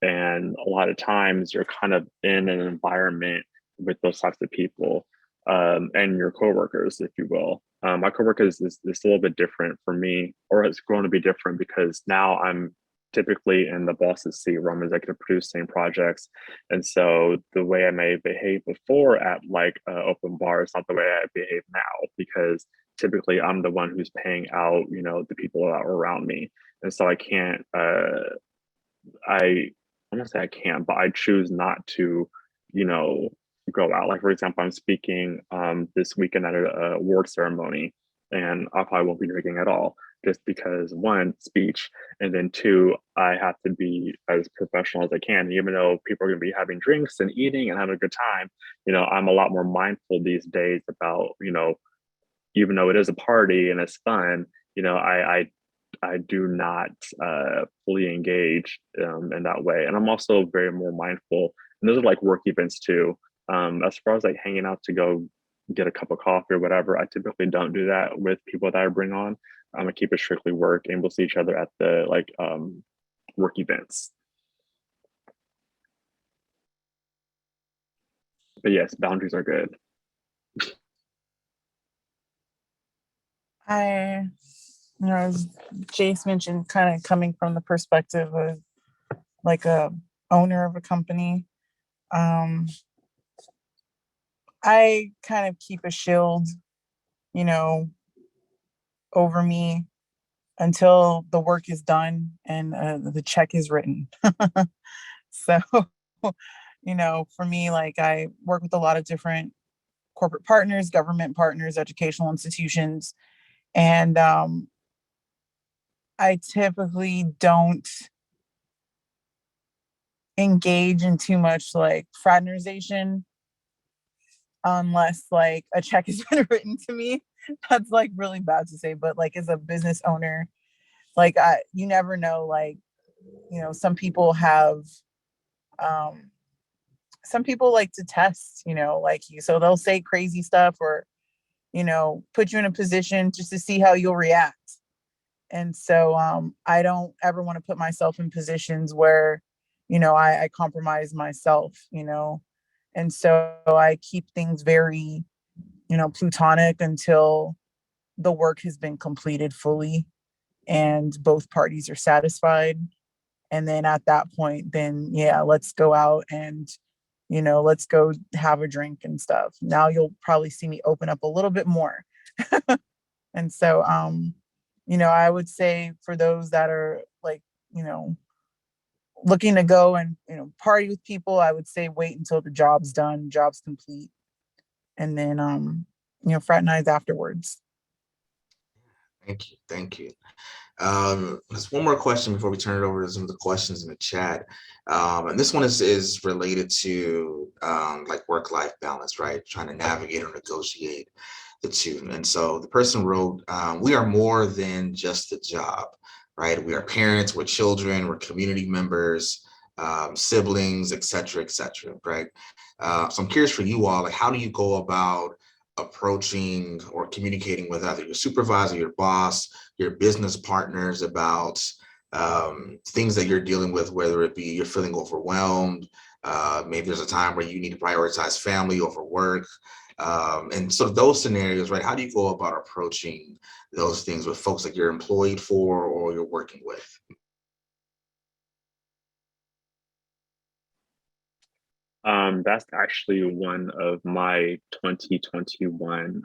And a lot of times you're kind of in an environment with those types of people, and your coworkers, if you will. My coworkers is a little bit different for me, or it's going to be different because now I'm typically in the boss's seat where I'm executive producing projects. And so the way I may behave before at like open bar is not the way I behave now, because typically I'm the one who's paying out, you know, the people that are around me. And so I can't, I'm not saying I can't, but I choose not to, you know, go out. Like, for example, I'm speaking this weekend at a award ceremony, and I probably won't be drinking at all, just because, one, speech, and then two, I have to be as professional as I can. Even though people are going to be having drinks and eating and having a good time, you know, I'm a lot more mindful these days about, you know, even though it is a party and it's fun, you know, I do not fully engage in that way. And I'm also very more mindful, and those are like work events too. As far as like hanging out to go get a cup of coffee or whatever, I typically don't do that with people that I bring on. I'm gonna keep it strictly work, and we'll see each other at the like work events. But yes, boundaries are good. You know, as Jayce mentioned, kind of coming from the perspective of like a owner of a company, I kind of keep a shield, you know, over me until the work is done and the check is written. So, you know, for me, like I work with a lot of different corporate partners, government partners, educational institutions, and I typically don't engage in too much like fraternization unless like a check has been written to me. That's like really bad to say, but like as a business owner, like you never know, like, you know, some people like to test, you know, like you, so they'll say crazy stuff or put you in a position just to see how you'll react. And so I don't ever want to put myself in positions where, I compromise myself, and so I keep things very, plutonic until the work has been completed fully and both parties are satisfied. And then at that point, then yeah, let's go out and, let's go have a drink and stuff. Now you'll probably see me open up a little bit more. And so, I would say for those that are like, looking to go and, party with people, I would say wait until the job's done, job's complete, and then, fraternize afterwards. Thank you. Thank you. There's one more question before we turn it over to some of the questions in the chat. And this one is related to like work-life balance, right? Trying to navigate or negotiate the two. And so the person wrote, we are more than just a job, right? We are parents, we're children, we're community members, siblings, et cetera, right? So I'm curious for you all, like, how do you go about approaching or communicating with either your supervisor, your boss, your business partners about things that you're dealing with, whether it be you're feeling overwhelmed, maybe there's a time where you need to prioritize family over work, and so those scenarios, right? How do you go about approaching those things with folks that you're employed for or you're working with? That's actually one of my 2021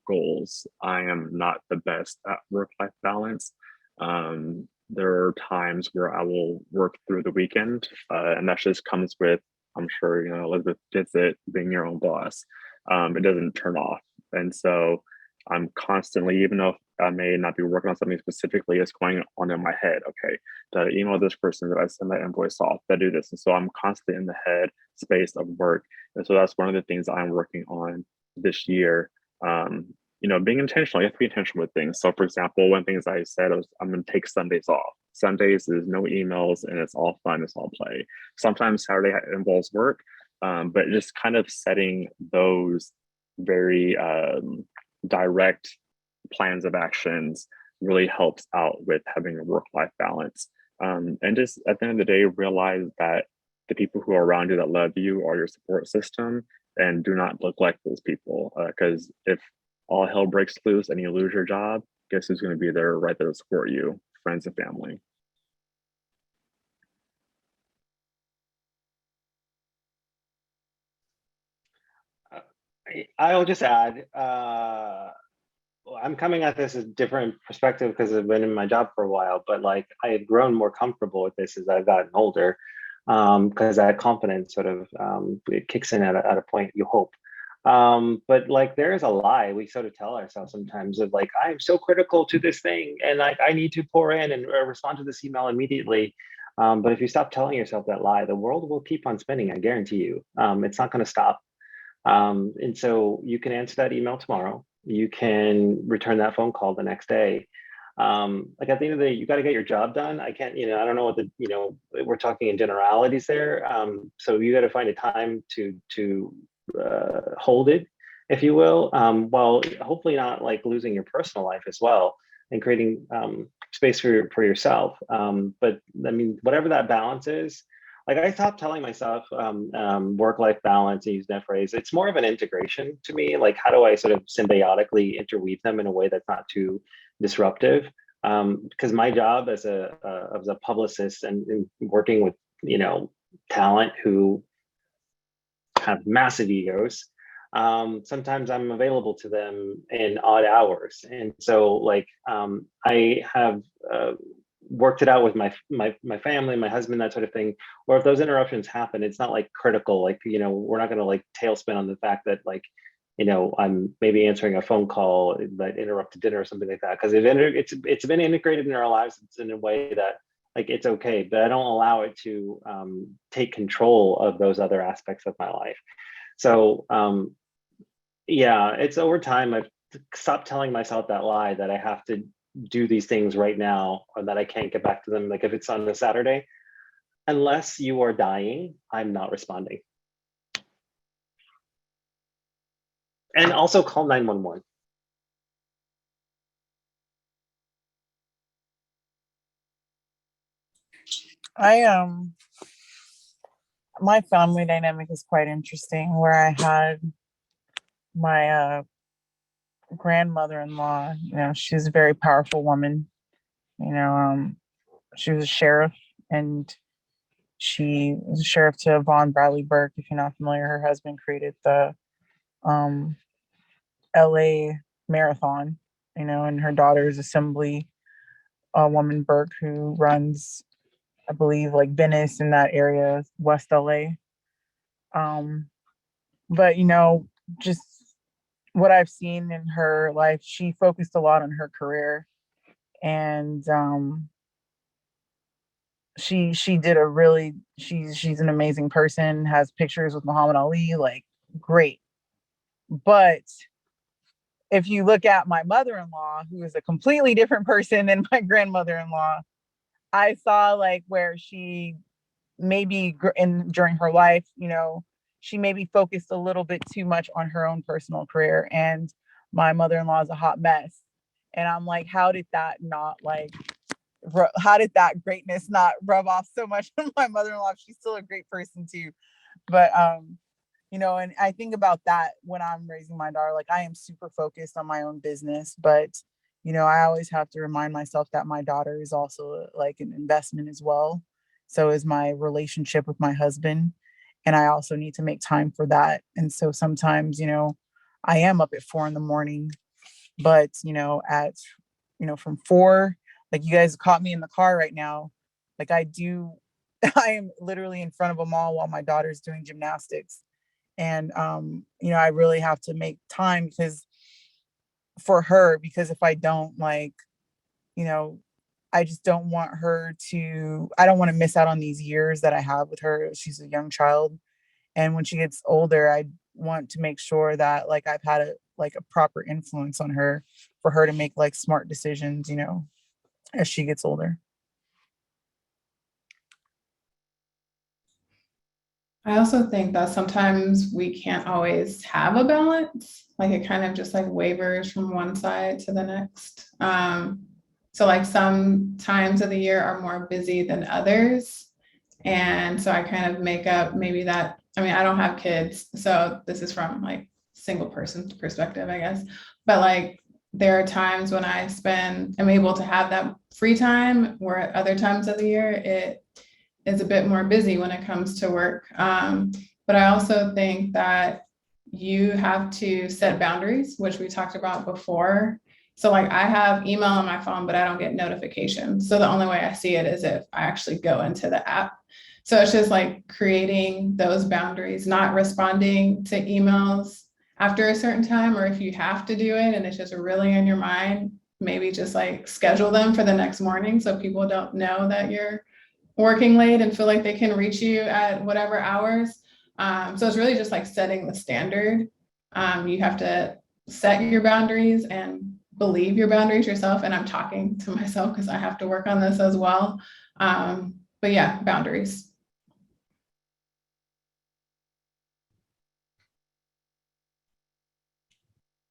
goals. I am not the best at work-life balance. There are times where I will work through the weekend, and that just comes with, I'm sure, Elizabeth gets it, being your own boss. It doesn't turn off. And so I'm constantly, even though I may not be working on something specifically, it's going on in my head. Okay, did I email this person? Did I send that invoice off? Did I do this? And so I'm constantly in the head space of work. And so that's one of the things I'm working on this year. Being intentional, you have to be intentional with things. So for example, one of the things I said was I'm going to take Sundays off. Sundays is no emails and it's all fun, it's all play. Sometimes Saturday involves work, but just kind of setting those very direct plans of actions really helps out with having a work-life balance. And just at the end of the day, realize that the people who are around you that love you are your support system, and do not look like those people. Because if all hell breaks loose and you lose your job, guess who's going to be there right there to support you? Friends and family. I'll just add, I'm coming at this as a different perspective because I've been in my job for a while, but like I had grown more comfortable with this as I've gotten older, because that confidence sort of it kicks in at a point, you hope. But like there is a lie we sort of tell ourselves sometimes of like, I'm so critical to this thing and like I need to pour in and respond to this email immediately. But if you stop telling yourself that lie, the world will keep on spinning, I guarantee you. It's not going to stop. And so you can answer that email tomorrow. You can return that phone call the next day. Like at the end of the day, you got to get your job done. I can't, I don't know what we're talking in generalities there. So you got to find a time to hold it, if you will, while hopefully not like losing your personal life as well and creating space for yourself. But I mean, whatever that balance is, like I stopped telling myself work-life balance, and use that phrase. It's more of an integration to me. Like, how do I sort of symbiotically interweave them in a way that's not too disruptive? Because my job as a publicist and working with talent who have massive egos, sometimes I'm available to them in odd hours, and so like I have worked it out with my family, my husband, that sort of thing. Or if those interruptions happen, it's not like critical. Like we're not going to like tailspin on the fact that like I'm maybe answering a phone call that interrupted dinner or something like that, because it's been integrated in our lives. It's in a way that like it's okay, but I don't allow it to take control of those other aspects of my life. So yeah, it's over time I've stopped telling myself that lie that I have to do these things right now or that I can't get back to them. Like if it's on a Saturday, unless you are dying, I'm not responding. And also call 911. I my family dynamic is quite interesting, where I had my grandmother-in-law. She's a very powerful woman. you know um she was a sheriff, and she was a sheriff to Von Bradley Burke. If you're not familiar, her husband created the um LA Marathon, and her daughter is Assembly woman Burke, who runs, I believe, like Venice in that area, West LA. Um, but just what I've seen in her life, she focused a lot on her career, and she did a really she's an amazing person. Has pictures with Muhammad Ali, like great. But if you look at my mother-in-law, who is a completely different person than my grandmother-in-law, I saw like where she maybe during her life, she maybe focused a little bit too much on her own personal career. And my mother-in-law is a hot mess. And I'm like, how did that greatness not rub off so much on my mother-in-law? She's still a great person too. But and I think about that when I'm raising my daughter. Like, I am super focused on my own business, but I always have to remind myself that my daughter is also like an investment as well. So is my relationship with my husband. And I also need to make time for that. And so sometimes, I am up at 4 a.m, but from 4, like, you guys caught me in the car right now. Like, I am literally in front of a mall while my daughter's doing gymnastics. And I really have to make time for her, because if I don't, like, you know I just don't want I don't want to miss out on these years that I have with her. She's a young child, and when she gets older, I want to make sure that, like, I've had a proper influence on her, for her to make like smart decisions, as she gets older. I also think that sometimes we can't always have a balance. Like, it kind of just like wavers from one side to the next. So like some times of the year are more busy than others. And so I kind of make up maybe that. I mean, I don't have kids, so this is from like single person perspective, I guess. But like, there are times when I'm able to have that free time, where at other times of the year, it is a bit more busy when it comes to work. But I also think that you have to set boundaries, which we talked about before. So like, I have email on my phone, but I don't get notifications. So the only way I see it is if I actually go into the app. So it's just like creating those boundaries, not responding to emails after a certain time, or if you have to do it and it's just really in your mind, maybe just like schedule them for the next morning, so people don't know that you're working late and feel like they can reach you at whatever hours. So it's really just like setting the standard. You have to set your boundaries and believe your boundaries yourself. And I'm talking to myself because I have to work on this as well. But yeah, boundaries.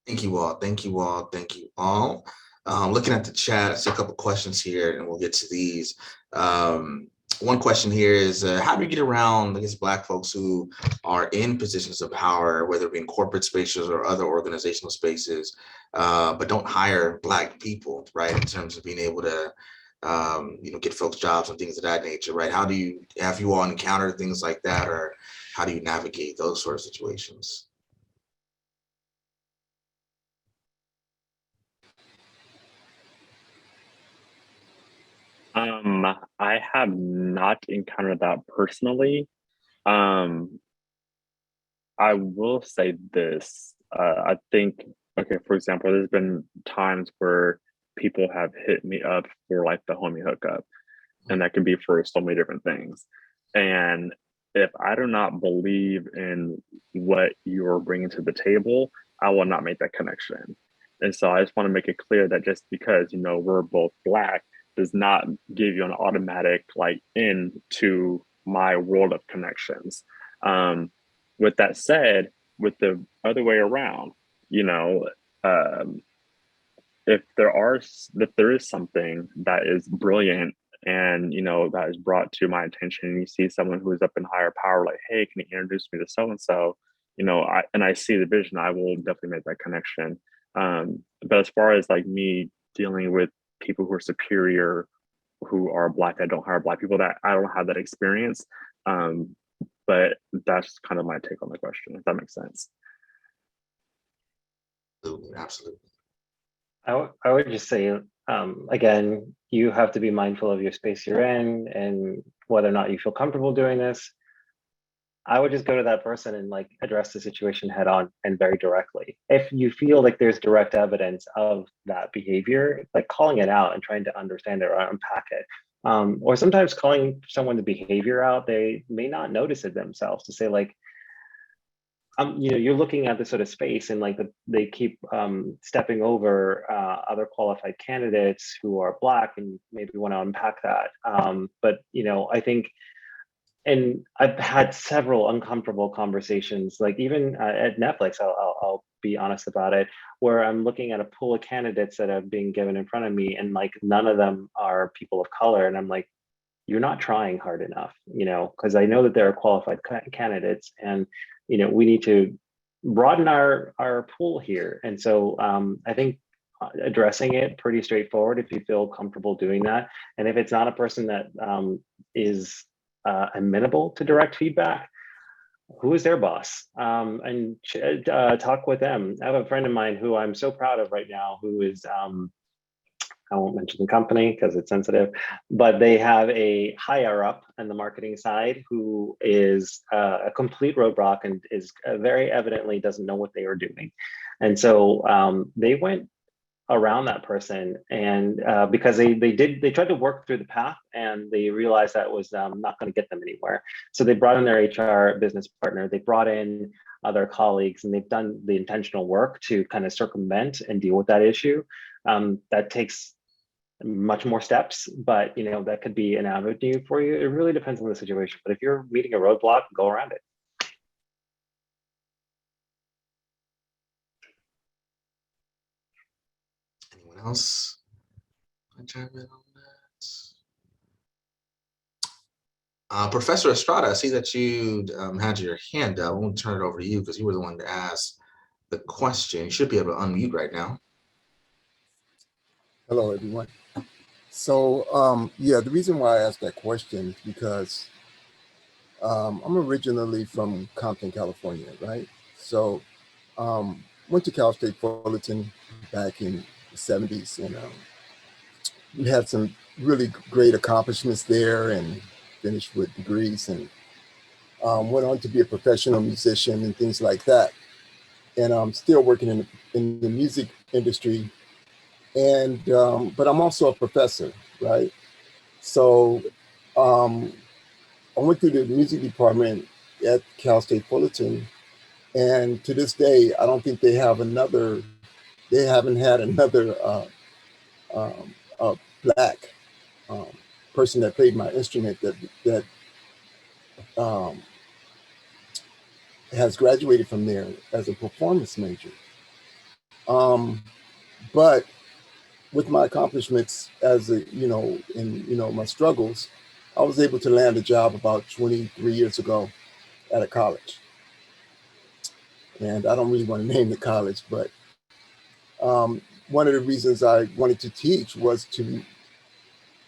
Thank you all. Thank you all. Thank you all. Looking at the chat, I see a couple questions here, and we'll get to these. One question here is, how do you get around, I guess, Black folks who are in positions of power, whether it be in corporate spaces or other organizational spaces, but don't hire Black people, right? In terms of being able to, get folks jobs and things of that nature, right? Have you all encountered things like that, or how do you navigate those sort of situations? I have not encountered that personally. I will say this. I think, okay, for example, there's been times where people have hit me up for like the homie hookup, and that can be for so many different things. And if I do not believe in what you're bringing to the table, I will not make that connection. And so I just want to make it clear that just because, we're both Black does not give you an automatic like into my world of connections. With that said, with the other way around, if there is something that is brilliant and that is brought to my attention, and you see someone who is up in higher power, like, hey, can you introduce me to so and so, I see the vision, I will definitely make that connection. But as far as like me dealing with people who are superior, who are Black, I don't hire Black people, that I don't have that experience. But that's kind of my take on the question, if that makes sense. Absolutely. I would just say, again, you have to be mindful of your space you're in and whether or not you feel comfortable doing this. I would just go to that person and like address the situation head on and very directly. If you feel like there's direct evidence of that behavior, like calling it out and trying to understand it or unpack it. Or sometimes calling someone's behavior out, they may not notice it themselves, to say like, you're looking at this sort of space and like they keep stepping over other qualified candidates who are Black, and maybe want to unpack that. But I think, and I've had several uncomfortable conversations, like even at Netflix, I'll be honest about it, where I'm looking at a pool of candidates that are being given in front of me, and like none of them are people of color, and I'm like, you're not trying hard enough, because I know that there are qualified candidates, and we need to broaden our pool here. And so I think addressing it pretty straightforward if you feel comfortable doing that. And if it's not a person that is amenable to direct feedback, who is their boss? And talk with them. I have a friend of mine who I'm so proud of right now, who is I won't mention the company because it's sensitive, but they have a higher up on the marketing side who is a complete roadblock and is very evidently doesn't know what they are doing. And so they went around that person, and because they tried to work through the path, and they realized that was not going to get them anywhere. So they brought in their HR business partner, they brought in other colleagues, and they've done the intentional work to kind of circumvent and deal with that issue. That takes much more steps, but that could be an avenue for you. It really depends on the situation, but if you're meeting a roadblock, go around it. Anyone else? I chime in on that. Professor Estrada, I see that you had your hand up. I won't turn it over to you because you were the one to ask the question. You should be able to unmute right now. Hello, everyone. So, yeah, the reason why I asked that question is because I'm originally from Compton, California, right? So, went to Cal State Fullerton back in the 70s, and we had some really great accomplishments there and finished with degrees, and went on to be a professional musician and things like that. And I'm still working in the music industry. And but I'm also a professor, right? So I went through the music department at Cal State Fullerton, and to this day, I don't think they haven't had another Black person that played my instrument that has graduated from there as a performance major. But with my accomplishments as my struggles, I was able to land a job about 23 years ago at a college. And I don't really want to name the college, but one of the reasons I wanted to teach was to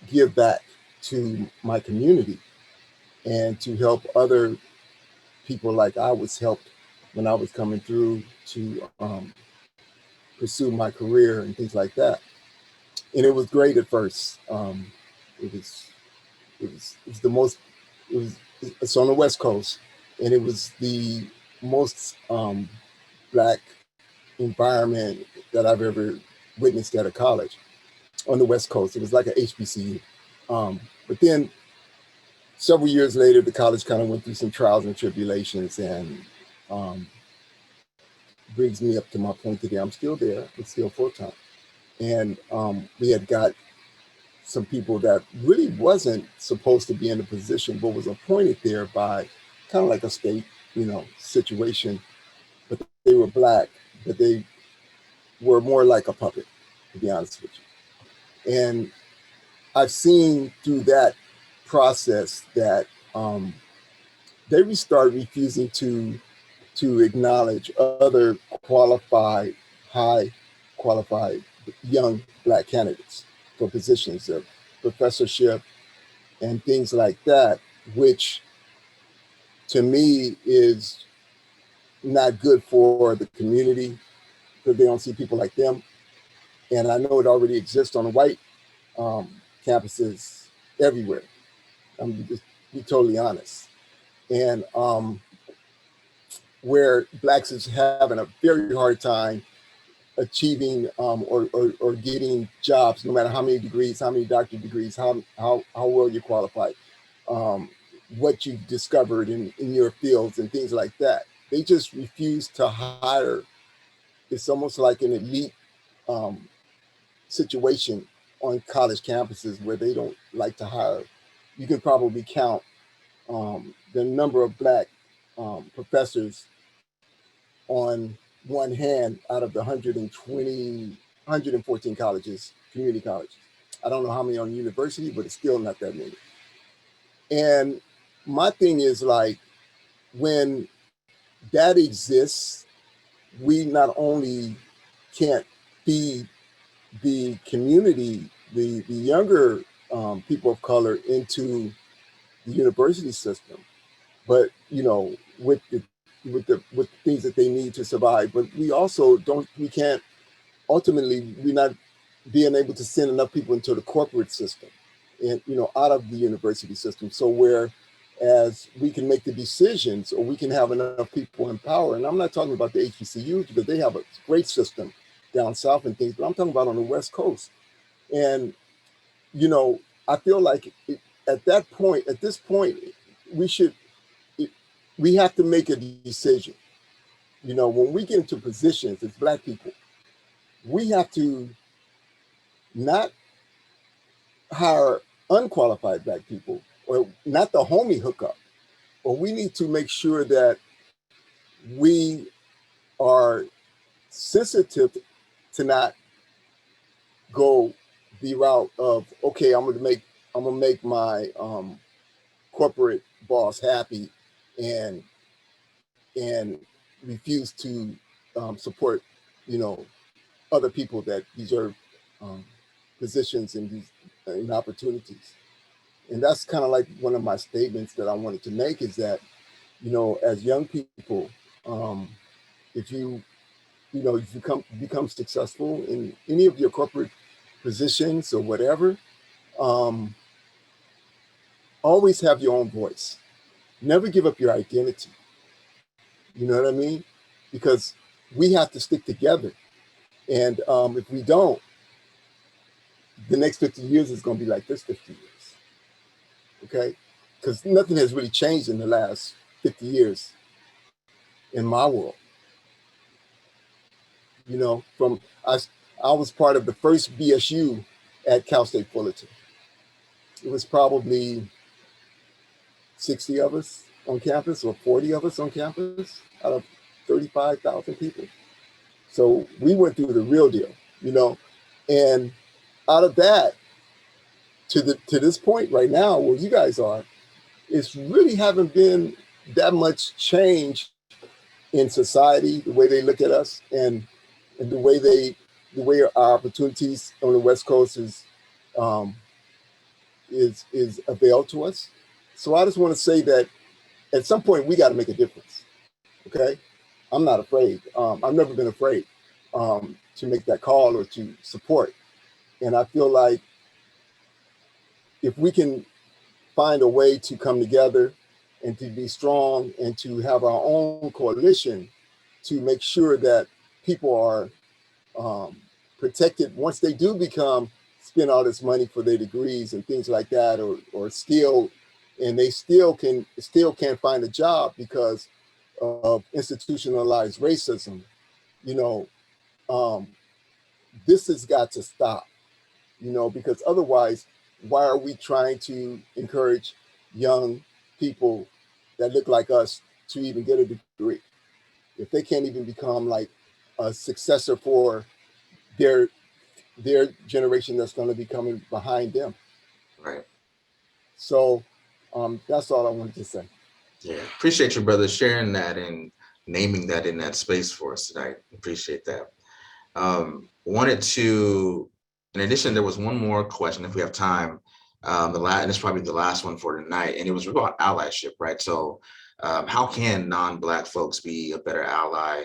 give back to my community and to help other people like I was helped when I was coming through to pursue my career and things like that. And it was great at first. It's on the West Coast, and it was the most Black environment that I've ever witnessed at a college on the West Coast. It was like an HBCU. But then several years later, the college kind of went through some trials and tribulations, and brings me up to my point today. I'm still there. It's still full-time. And we had got some people that really wasn't supposed to be in the position, but was appointed there by kind of like a state, situation. But they were Black, but they were more like a puppet, to be honest with you. And I've seen through that process that they start refusing to acknowledge other qualified, high qualified young Black candidates for positions of professorship and things like that, which to me is not good for the community because they don't see people like them. And I know it already exists on white campuses everywhere. I'm just be totally honest. And where Blacks is having a very hard time achieving or getting jobs, no matter how many degrees, how many doctorate degrees, how well you're qualified, what you've discovered in your fields and things like that. They just refuse to hire. It's almost like an elite situation on college campuses where they don't like to hire. You can probably count the number of Black professors on one hand out of the 114 colleges, community colleges. I don't know how many on university, but it's still not that many. And my thing is like, when that exists, we not only can't feed the community, the younger people of color into the university system, but with the things that they need to survive. But we also can't ultimately, we're not being able to send enough people into the corporate system and out of the university system. So whereas we can make the decisions, or we can have enough people in power, and I'm not talking about the HBCUs because they have a great system down south and things, but I'm talking about on the West Coast. And I feel like at this point, we have to make a decision. When we get into positions as Black people, we have to not hire unqualified Black people, or not the homie hookup, or we need to make sure that we are sensitive to not go the route of, okay, I'm gonna make my corporate boss happy and refuse to support other people that deserve positions and these opportunities. And that's kind of like one of my statements that I wanted to make, is that as young people, if you become successful in any of your corporate positions or whatever, always have your own voice. Never give up your identity. You know what I mean? Because we have to stick together. And if we don't, the next 50 years is going to be like this 50 years. Okay? Because nothing has really changed in the last 50 years in my world. I was part of the first BSU at Cal State Fullerton. It was probably 60 of us on campus, or 40 of us on campus out of 35,000 people. So we went through the real deal, and out of that to this point right now where you guys are, it's really haven't been that much change in society, the way they look at us, and the way our opportunities on the West Coast is availed to us. So I just want to say that at some point we got to make a difference. Okay, I'm not afraid. I've never been afraid to make that call or to support. And I feel like if we can find a way to come together and to be strong and to have our own coalition to make sure that people are protected once they do spend all this money for their degrees and things like that, or skilled, and they still can't find a job because of institutionalized racism. This has got to stop. Because otherwise, why are we trying to encourage young people that look like us to even get a degree if they can't even become like a successor for their generation that's going to be coming behind them? Right. So that's all I wanted to say. Yeah, appreciate your brother sharing that and naming that in that space for us tonight. Appreciate that. Wanted to, in addition, there was one more question if we have time. And it's probably the last one for tonight, and it was about allyship, right? So how can non-Black folks be a better ally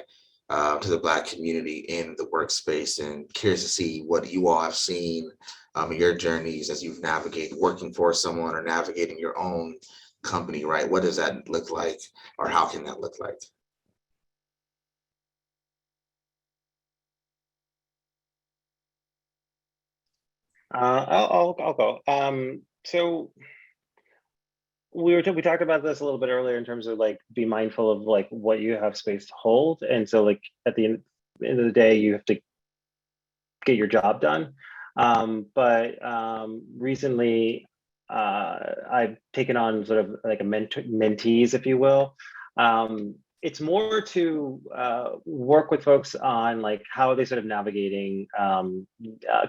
to the Black community in the workspace? And curious to see what you all have seen in your journeys as you've navigated working for someone or navigating your own company, right? What does that look like, or how can that look like? I'll go. So we talked about this a little bit earlier in terms of like be mindful of like what you have space to hold, and so like at the end of the day you have to get your job done. But recently I've taken on sort of like a mentees, if you will. It's more to work with folks on like how are they sort of navigating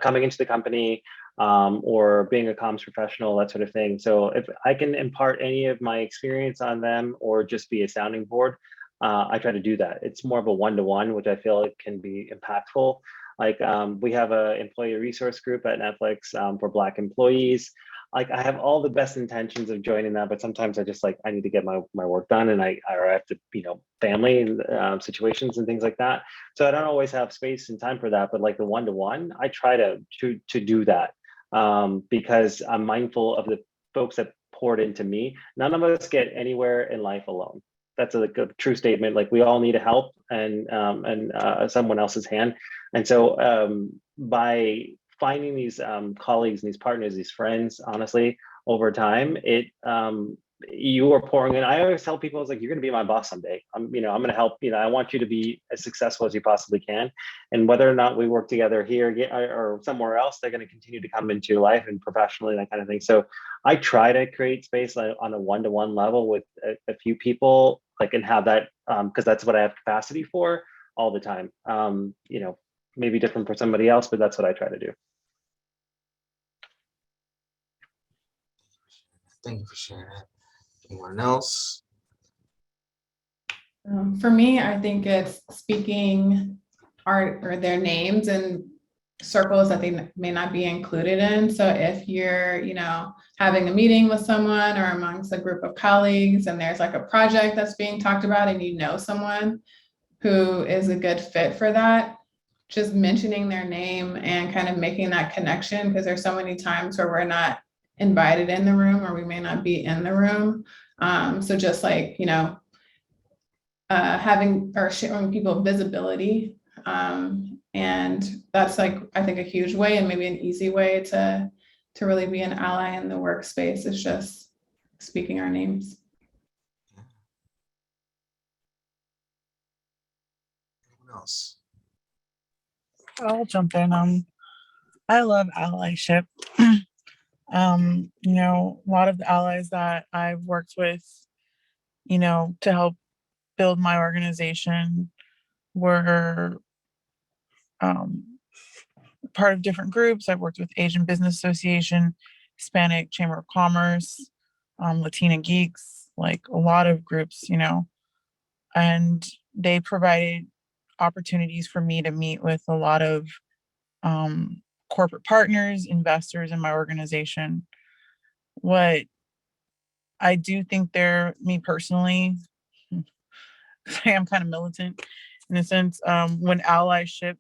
coming into the company or being a comms professional, that sort of thing. So if I can impart any of my experience on them or just be a sounding board, I try to do that. It's more of a one-to-one, which I feel it can be impactful. Like we have an employee resource group at Netflix for Black employees. Like I have all the best intentions of joining that, but sometimes I just like, I need to get my work done, and I have to, family situations and things like that. So I don't always have space and time for that, but like the one-to-one, I try to do that because I'm mindful of the folks that poured into me. None of us get anywhere in life alone. That's a true statement. Like we all need a help and someone else's hand. And so by finding these colleagues and these partners, these friends, honestly, over time, you are pouring in. I always tell people, it's like, you're going to be my boss someday. I'm going to help. I want you to be as successful as you possibly can. And whether or not we work together here or somewhere else, they're going to continue to come into your life and professionally, that kind of thing. So I try to create space on a one-to-one level with a few people, like, and have that because that's what I have capacity for all the time. Maybe different for somebody else, but that's what I try to do. Thank you for sharing that. Anyone else? For me, I think it's speaking their names in circles that they may not be included in. So if you're, having a meeting with someone or amongst a group of colleagues, and there's like a project that's being talked about, and someone who is a good fit for that, just mentioning their name and kind of making that connection, because there's so many times where we're not invited in the room or we may not be in the room. So just like, having or showing people visibility. And that's like, I think a huge way, and maybe an easy way to really be an ally in the workspace is just speaking our names. Anyone else? I'll jump in. I love allyship. A lot of the allies that I've worked with, to help build my organization were part of different groups. I've worked with Asian Business Association, Hispanic Chamber of Commerce, Latina Geeks, like a lot of groups, and they provided opportunities for me to meet with a lot of corporate partners, investors in my organization. What I do think me personally, I am kind of militant in a sense, when allyship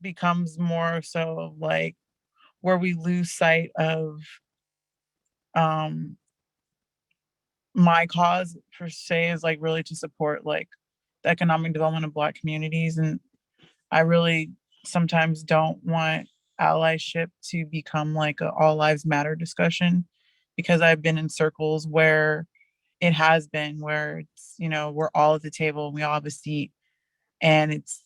becomes more so like where we lose sight of my cause per se is like really to support like the economic development of Black communities. And I really sometimes don't want allyship to become like a all lives matter discussion, because I've been in circles where it has been, where it's, we're all at the table and we all have a seat, and it's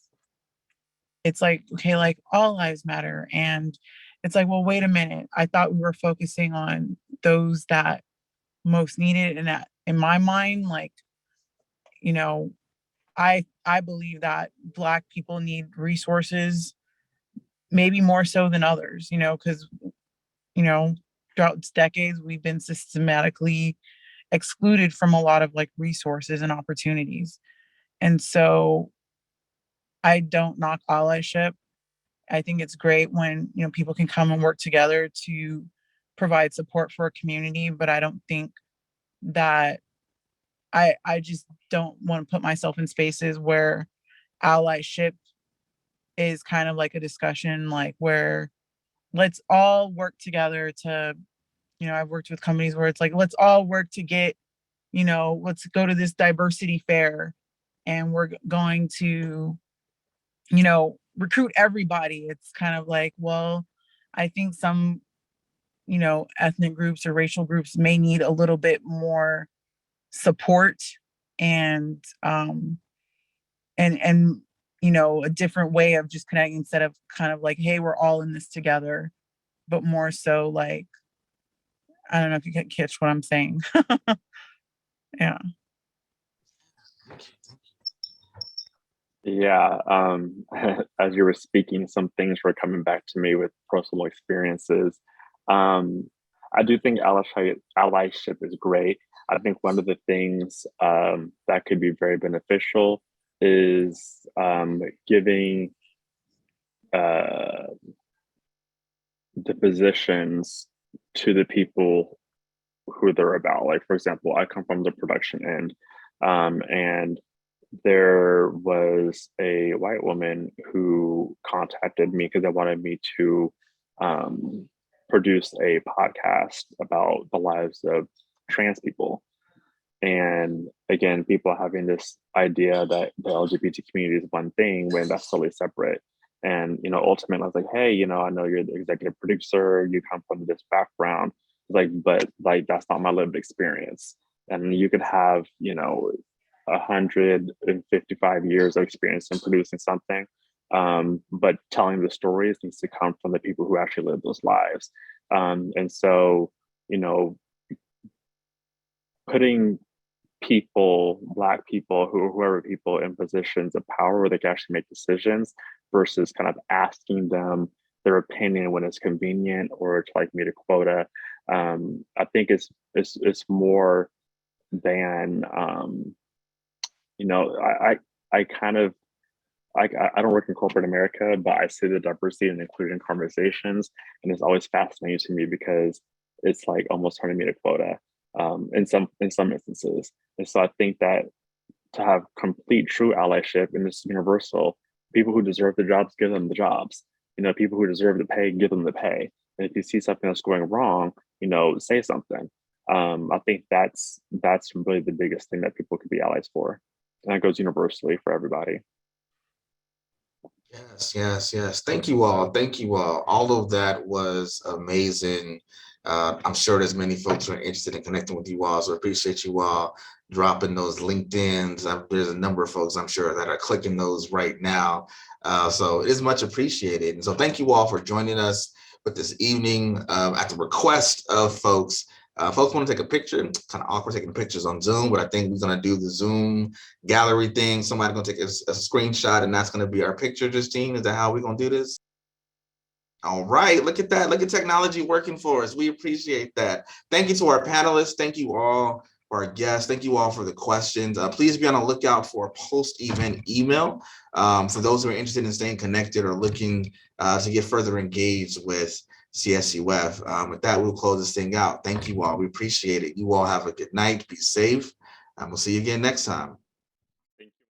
like, okay, like all lives matter. And it's like, well, wait a minute. I thought we were focusing on those that most need it. And that in my mind, like, I believe that Black people need resources, maybe more so than others, because you know, throughout decades, we've been systematically excluded from a lot of like resources and opportunities. And so I don't knock allyship. I think it's great when, you know, people can come and work together to provide support for a community, but I don't think that I just don't want to put myself in spaces where allyship is kind of like a discussion, like where let's all work together to, you know, I've worked with companies where it's like, let's all work to get, you know, let's go to this diversity fair and we're going to, you know, recruit everybody. It's kind of like, well, I think some, you know, ethnic groups or racial groups may need a little bit more support and and you know, a different way of just connecting instead of kind of like, hey, we're all in this together, but more so like, I don't know if you can catch what I'm saying. Yeah. Yeah, as you were speaking, some things were coming back to me with personal experiences. I do think allyship is great. I think one of the things that could be very beneficial is giving the positions to the people who they're about. Like, for example, I come from the production end, and there was a white woman who contacted me because they wanted me to produce a podcast about the lives of trans people. And again, people having this idea that the LGBT community is one thing when that's totally separate. And, you know, ultimately I was like, hey, you know, I know you're the executive producer, you come from this background. Like, but like, that's not my lived experience. And you could have, you know, 155 years of experience in producing something. But telling the stories needs to come from the people who actually live those lives. And so, you know, putting people, Black people, whoever people in positions of power where they can actually make decisions versus kind of asking them their opinion when it's convenient or to like meet a quota. I think it's more than, you know, I kind of, I don't work in corporate America, but I see the diversity and inclusion conversations, and it's always fascinating to me because it's like almost trying to meet a quota in some instances. And so I think that to have complete true allyship and this universal, people who deserve the jobs, give them the jobs. You know, people who deserve the pay, give them the pay. And if you see something that's going wrong, you know, say something. I think that's really the biggest thing that people could be allies for. And that goes universally for everybody. Yes. Thank you all. All of that was amazing. I'm sure there's many folks who are interested in connecting with you all, so I appreciate you all dropping those LinkedIns. There's a number of folks I'm sure that are clicking those right now. So it is much appreciated. And so thank you all for joining us with this evening at the request of folks. Folks want to take a picture. Kind of awkward taking pictures on Zoom, but I think we're going to do the Zoom gallery thing. Somebody's going to take a screenshot, and that's going to be our picture, Justine. Is that how we're going to do this? All right, look at that. Look at technology working for us. We appreciate that. Thank you to our panelists. Thank you all for our guests. Thank you all for the questions. Please be on the lookout for a post-event email for those who are interested in staying connected or looking to get further engaged with CSUF. With that, we'll close this thing out. Thank you all. We appreciate it. You all have a good night. Be safe. And we'll see you again next time.